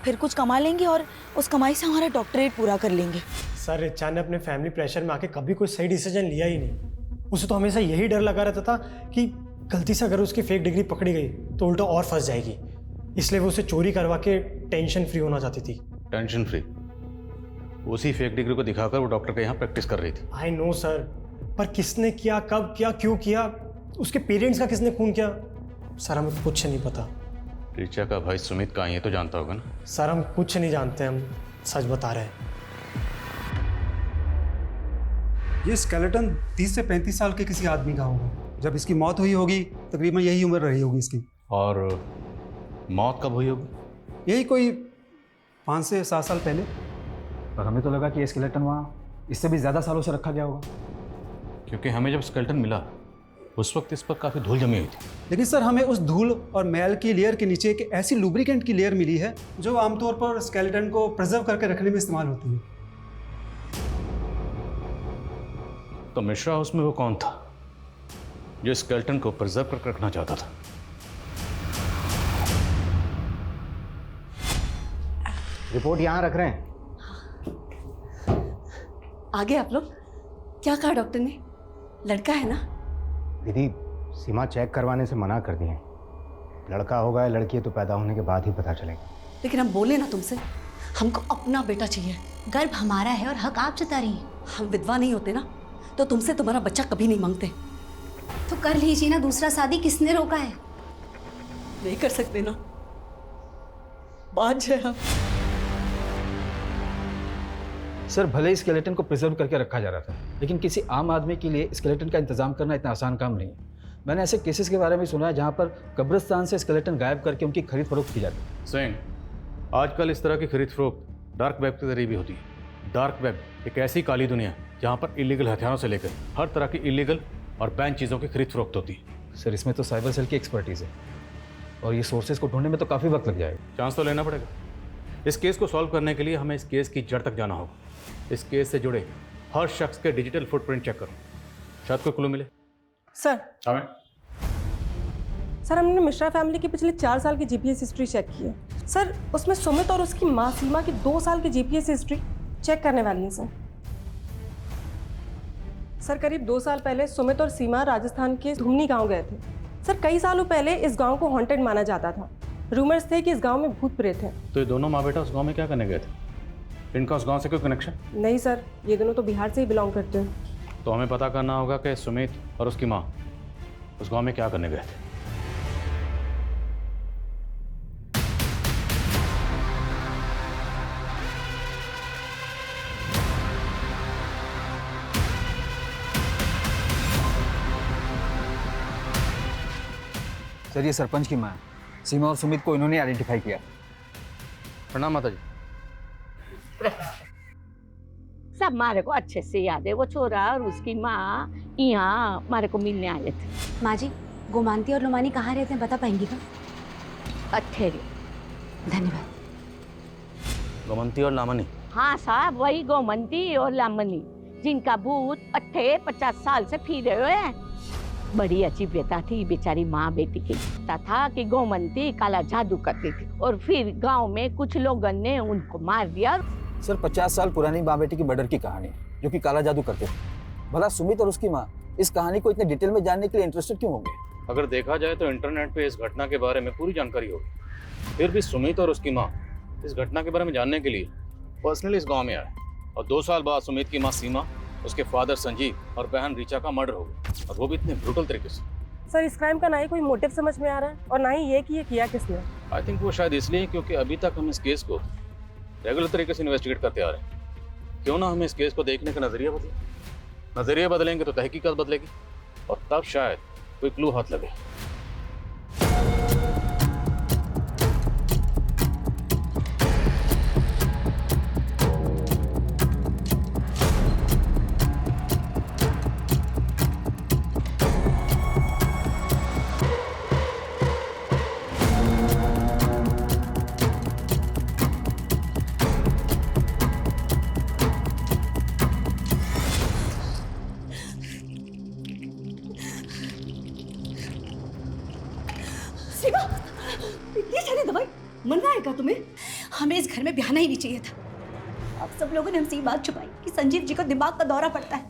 फिर कुछ कमा लेंगे और उस कमाई से हमारा डॉक्टरेट पूरा कर लेंगे।
सर, ऋचा ने अपने फैमिली प्रेशर में आके कभी कोई सही डिसीजन लिया ही नहीं। उसे तो हमेशा यही डर लगा रहता था कि गलती से अगर उसकी फेक डिग्री पकड़ी गई तो उल्टा और फंस जाएगी, इसलिए वो उसे चोरी करवा के टेंशन फ्री होना चाहती थी।
Tension free? उसी फेक डिग्री को दिखाकर वो डॉक्टर के यहाँ प्रैक्टिस कर रही थी।
आई नो सर, पर किसने किया, कब किया, क्यों किया, उसके पेरेंट्स का किसने खून किया, सर हमें कुछ नहीं पता।
ऋचा का भाई सुमित कहाँ है तो जानता होगा ना?
सर हम कुछ नहीं जानते, हम सच बता रहे हैं।
ये स्केलेटन 30 से 35 साल के किसी आदमी का होगा। जब इसकी मौत हुई होगी तकरीबन यही उम्र रही होगी इसकी।
और मौत कब हुई होगी?
यही कोई 5 से 7 साल पहले।
पर हमें तो लगा कि ये स्केलेटन वहाँ इससे भी ज़्यादा सालों से रखा गया होगा,
क्योंकि हमें जब स्केलेटन मिला उस वक्त इस पर काफ़ी धूल जमी हुई थी।
लेकिन सर हमें उस धूल और मैल की लेयर के नीचे एक ऐसी लुब्रिकेंट की लेयर मिली है जो आमतौर पर स्केलेटन को प्रिजर्व करके रखने में इस्तेमाल होती है।
तो मिश्रा हाउस में वो कौन था जो स्केलेटन को प्रिजर्व करके रखना चाहता था?
रिपोर्ट यहाँ रख रहे हैं।
आगे आप लोग क्या कहा डॉक्टर ने? लड़का है ना?
दीदी, सीमा चेक करवाने से मना कर दिए। लड़का होगा या लड़की है तो पैदा होने के बाद ही पता चलेगा।
लेकिन हम बोले ना तुमसे, हमको अपना बेटा चाहिए।
गर्भ हमारा है और हक आप जता रही हैं।
हम विधवा नहीं होते ना तो तुमसे तुम्हारा बच्चा कभी नहीं मांगते।
तो कर लीजिए ना दूसरा शादी, किसने रोका है?
नहीं कर सकते ना, बात है हम।
सर भले ही स्केलेटन को प्रिजर्व करके रखा जा रहा था, लेकिन किसी आम आदमी के लिए स्केलेटन का इंतजाम करना इतना आसान काम नहीं है। मैंने ऐसे केसेस के बारे में सुना है जहां पर कब्रिस्तान से स्केलेटन गायब करके उनकी खरीद फरोख्त की जाती है।
सिंह, आजकल इस तरह की खरीद फरोख्त डार्क वेब के जरिए भी होती है। डार्क वेब एक ऐसी काली दुनिया है जहाँ पर इलीगल हथियारों से लेकर हर तरह की इलीगल और बैन चीज़ों की खरीद फरोख्त होती है।
सर इसमें तो साइबर सेल की एक्सपर्टीज़ है।
और ये सोर्सेज को ढूंढने में तो काफ़ी वक्त लग जाएगा। चांस तो लेना पड़ेगा। इस केस को सॉल्व करने के लिए हमें इस केस की जड़ तक जाना होगा। इस केस से जुड़े हर शख्स के डिजिटल फुटप्रिंट चेक करो, शायद कोई क्लू मिले।
सर
हमें
सर हमने मिश्रा फैमिली की पिछले 4 साल की जीपीएस हिस्ट्री चेक की है सर। उसमें सुमित और उसकी माँ सीमा की 2 साल की जीपीएस हिस्ट्री चेक करने वाली है सर। सर करीब 2 साल पहले सुमित और सीमा राजस्थान के धुमनी गांव गए थे सर। कई सालों पहले इस गांव को हॉन्टेड माना जाता था। रूमर्स थे कि इस गांव में भूत प्रेत हैं।
तो ये दोनों माँ बेटा उस गांव में क्या करने गए थे? इनका उस गांव से कोई कनेक्शन?
नहीं सर, ये दोनों तो बिहार से ही बिलोंग करते हैं।
तो हमें पता करना होगा कि सुमित और उसकी माँ उस गांव में क्या करने गए थे।
सर ये सरपंच की माँ है। सीमा और सुमित को इन्होंने आइडेंटिफाई किया।
प्रणाम माता जी।
सब मारे को अच्छे से याद है। वो छोरा और उसकी माँ यहाँ मारे को मिलने आए थे।
माँ जी, गोमांती और लोमानी कहाँ रहते हैं बता पाएंगी क्या?
अठेरे।
धन्यवाद।
गोमंती और लामनी?
हाँ साहब, वही गोमंती और लामनी जिनका भूत 50 साल से फिर रहे हैं। बड़ी अच्छी बेटा थी बेचारी माँ बेटी की। था कि गोमंती काला जादू करती थी और फिर गांव में कुछ लोगों ने उनको मार दिया।
सर 50 साल पुरानी माँ बेटी की मर्डर की कहानी जो कि काला जादू करते थे। भला सुमित और उसकी माँ इस कहानी को इतने डिटेल में जानने के लिए इंटरेस्टेड क्यों होंगे?
अगर देखा जाए तो इंटरनेट पे इस घटना के बारे में पूरी जानकारी होगी। फिर भी सुमित और उसकी माँ इस घटना के बारे में जानने के लिए पर्सनली इस गांव में आए और 2 साल बाद सुमित की माँ सीमा, उसके फादर संजीव और बहन ऋचा का मर्डर हो गया, और वो भी इतने ब्रूटल तरीके से।
सर इस क्राइम का ना ही कोई मोटिव समझ में आ रहा है और ना ही ये कि ये किया किसने।
आई थिंक वो शायद इसलिए क्योंकि अभी तक हम इस केस को रेगुलर तरीके से इन्वेस्टिगेट करते आ रहे हैं। क्यों ना हमें इस केस को देखने का नजरिया बदले। नजरिया बदलेंगे तो तहकीकात बदलेगी और तब शायद कोई क्लू हाथ लगे।
सीमा, ये सारी दवाई मरना है क्या तुम्हें? हमें इस घर में ब्याहना ही नहीं चाहिए था। आप सब लोगों ने हमसे ये बात छुपाई कि संजीव जी को दिमाग का दौरा पड़ता है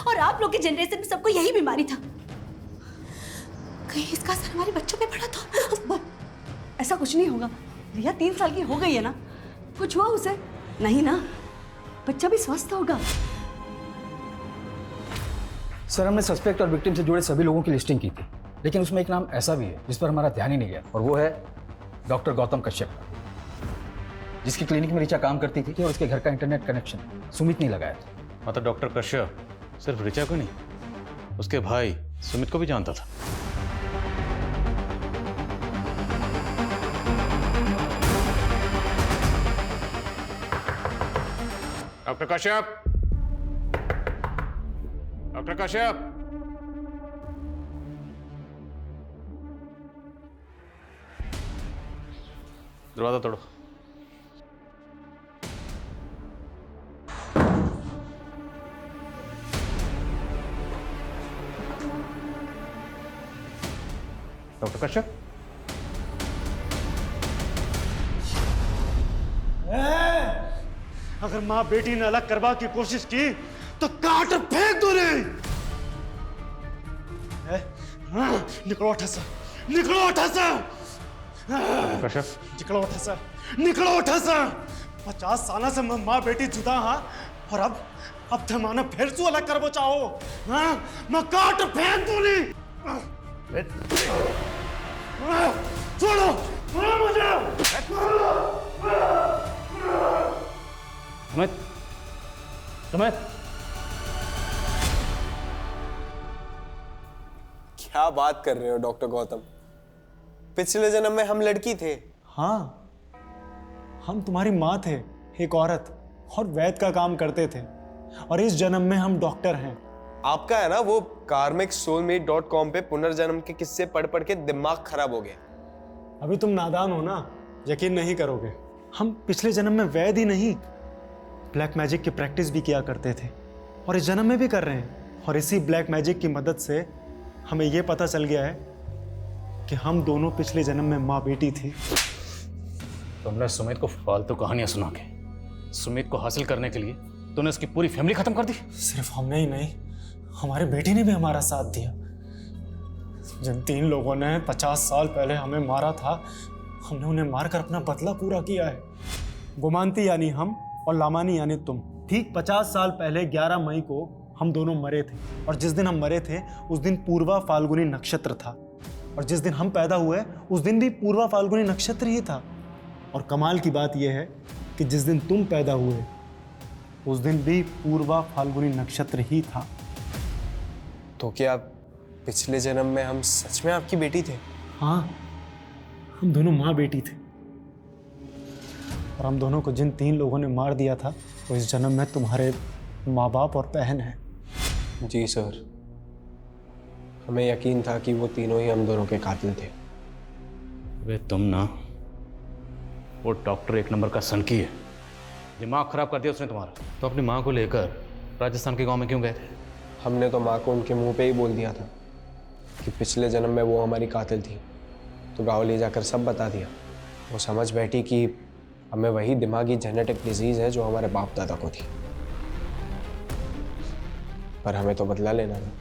और आप लोग की जनरेशन में सबको यही बीमारी था। कहीं इसका असर हमारे बच्चों पे पड़ा तो? ऐसा कुछ नहीं होगा। रिया 3 साल की हो गई है ना, कुछ हुआ उसे? नहीं ना, बच्चा भी स्वस्थ होगा।
सर हमने सस्पेक्ट और विक्टिम से जुड़े सभी लोगों की लिस्टिंग की थी, लेकिन उसमें एक नाम ऐसा भी है जिस पर हमारा ध्यान ही नहीं गया, और वो है डॉक्टर गौतम कश्यप, जिसकी क्लिनिक में ऋचा काम करती थी और उसके घर का इंटरनेट कनेक्शन सुमित ने लगाया था।
मतलब डॉक्टर कश्यप सिर्फ ऋचा को नहीं, उसके भाई सुमित को भी जानता था। डॉक्टर कश्यप, डॉक्टर कश्यप, दरवाजा तोड़ो। डॉक्टर कश्यप,
अगर माँ बेटी ने अलग करवा की कोशिश की तो काट फेंक दो रे। निकलो उठा सा, निकलो उठा सा,
कश्यप
निकलो उठा सा, निकलो उठा सा। 50 साल से माँ बेटी जुदा हाँ, और अब जमाना फिर से अलग करवो चाहो हाँ? मैं काट फेंक दूंगी। छोड़ो, छोड़ो मुझे।
सुमित, सुमित,
क्या बात कर रहे हो डॉक्टर गौतम? पिछले जन्म में हम लड़की थे।
हाँ, हम तुम्हारी माँ थे, एक औरत, और वैद का काम करते थे, और इस जन्म में हम डॉक्टर हैं।
आपका है ना वो karmicsoulmate.com पे पुनर्जन्म के किस्से पढ़ पढ़ के दिमाग खराब हो गया।
अभी तुम नादान हो ना, यकीन नहीं करोगे। हम पिछले जन्म में वैद ही नहीं, ब्लैक मैजिक की प्रैक्टिस भी किया करते थे और इस जन्म में भी कर रहे हैं। और इसी ब्लैक मैजिक की मदद से हमें यह पता चल गया है कि हम दोनों पिछले जन्म में माँ बेटी थी।
तुमने सुमित को फालतू कहानियां सुना के सुमित को हासिल करने के लिए तूने उसकी पूरी फैमिली खत्म कर दी।
सिर्फ हमने ही नहीं, हमारी बेटी ने भी हमारा साथ दिया। जिन 3 लोगों ने 50 साल पहले हमें मारा था, हमने उन्हें मारकर अपना बदला पूरा किया है। गोमांती यानी हम और लामानी यानी तुम। ठीक 50 साल पहले 11 मई को हम दोनों मरे थे, और जिस दिन हम मरे थे उस दिन पूर्वा फाल्गुनी नक्षत्र था, और जिस दिन हम पैदा हुए उस दिन भी पूर्वा फाल्गुनी नक्षत्र ही था। और कमाल की बात यह है कि जिस दिन तुम पैदा हुए उस दिन भी पूर्वा फाल्गुनी नक्षत्र ही था।
तो क्या पिछले जन्म में हम सच में आपकी बेटी थे?
हाँ, हम दोनों माँ बेटी थे। और हम दोनों को जिन 3 लोगों ने मार दिया था वो इस जन्म में तुम्हारे माँ बाप और बहन हैं।
जी सर, हमें यकीन था कि वो तीनों ही हम दोनों के कातिल थे।
वे तुम ना, वो डॉक्टर 1 नंबर का सनकी है, दिमाग खराब कर दिया उसने तुम्हारा। तो अपनी माँ को लेकर राजस्थान के गांव में क्यों गए थे?
हमने तो माँ को उनके मुंह पे ही बोल दिया था कि पिछले जन्म में वो हमारी कातिल थी, तो गाँव ले जाकर सब बता दिया। वो समझ बैठी कि हमें वही दिमागी जेनेटिक डिजीज़ है जो हमारे बाप दादा को थी, पर हमें तो बदला लेना था।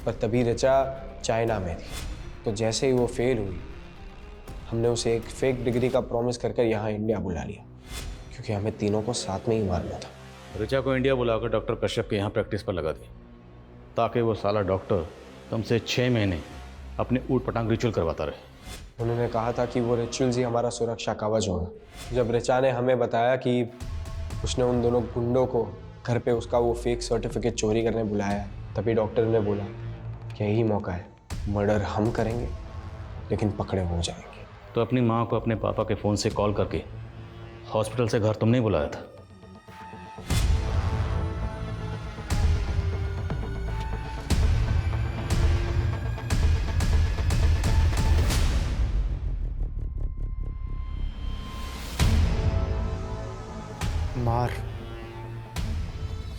पर तभी ऋचा चाइना में थी, तो जैसे ही वो फेल हुई हमने उसे एक फेक डिग्री का प्रॉमिस करके यहाँ इंडिया बुला लिया, क्योंकि हमें तीनों को साथ में ही मारना था।
ऋचा को इंडिया बुलाकर डॉक्टर कश्यप के यहाँ प्रैक्टिस पर लगा दी, ताकि वो साला डॉक्टर तुमसे 6 महीने अपने ऊट पटांग रिचुअल करवाता रहे।
उन्होंने कहा था कि वो रिचुअल्स ही हमारा सुरक्षा कवच होगा। जब ऋचा ने हमें बताया कि उसने उन दोनों गुंडों को घर पे उसका वो फेक सर्टिफिकेट चोरी करने बुलाया, तभी डॉक्टर ने बोला कि यही मौका है, मर्डर हम करेंगे लेकिन पकड़े हो जाएंगे।
तो अपनी माँ को अपने पापा के फ़ोन से कॉल करके हॉस्पिटल से घर तुमने ही बुलाया था।
मार,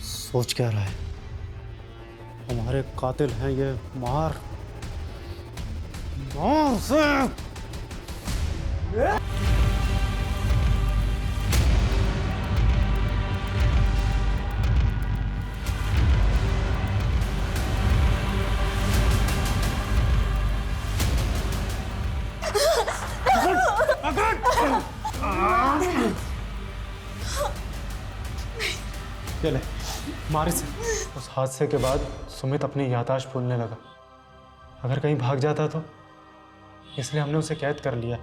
सोच क्या रहा है? हमारे कातिल हैं ये। मार मार से। ये ले, मार इसे। उस हादसे के बाद सुमित अपनी याददाश्त भूलने लगा। अगर कहीं भाग जाता तो, इसलिए हमने उसे कैद कर लिया।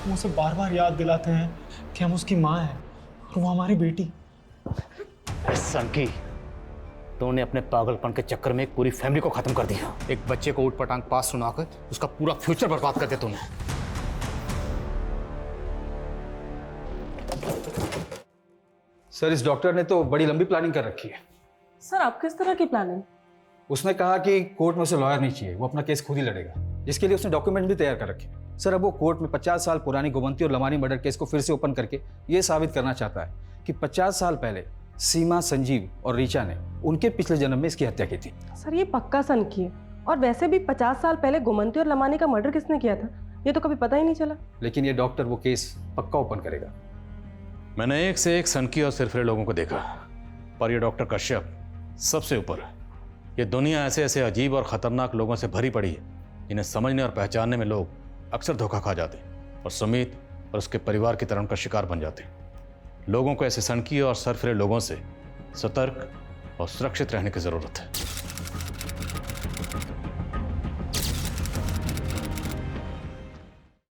हम उसे बार बार याद दिलाते हैं कि हम उसकी माँ हैं और वो हमारी बेटी।
सनकी, तूने अपने पागलपन के चक्कर में एक पूरी फैमिली को खत्म कर दिया। एक बच्चे को ऊट पटांग पास सुनाकर उसका पूरा फ्यूचर बर्बाद कर दिया तूने।
सर, इस डॉक्टर ने तो बड़ी लंबी प्लानिंग कर रखी है।
सर, आप किस तरह की प्लानिंग?
उसने कहा कि कोर्ट में उसे लॉयर नहीं चाहिए, वो अपना केस खुद ही लड़ेगा, जिसके लिए उसने डॉक्यूमेंट भी तैयार कर रखे। सर, अब वो कोर्ट में 50 साल पुरानी गोमंती और लमानी मर्डर केस को फिर से ओपन करके ये साबित करना चाहता है कि 50 साल पहले सीमा, संजीव और रीचा ने उनके पिछले जन्म में इसकी हत्या की थी।
सर, ये पक्का सनकी है। और वैसे भी 50 साल पहले गोमंती और लमानी का मर्डर किसने किया था, ये तो कभी पता ही नहीं चला।
लेकिन ये डॉक्टर वो केस पक्का ओपन करेगा।
मैंने एक से एक सनकी और सिरफिरे लोगों को देखा, पर ये डॉक्टर कश्यप सबसे ऊपर है। ये दुनिया ऐसे ऐसे अजीब और ख़तरनाक लोगों से भरी पड़ी है, इन्हें समझने और पहचानने में लोग अक्सर धोखा खा जाते हैं और सुमित और उसके परिवार की तरह का शिकार बन जाते हैं। लोगों को ऐसे सनकी और सरफिरे लोगों से सतर्क और सुरक्षित रहने की ज़रूरत है।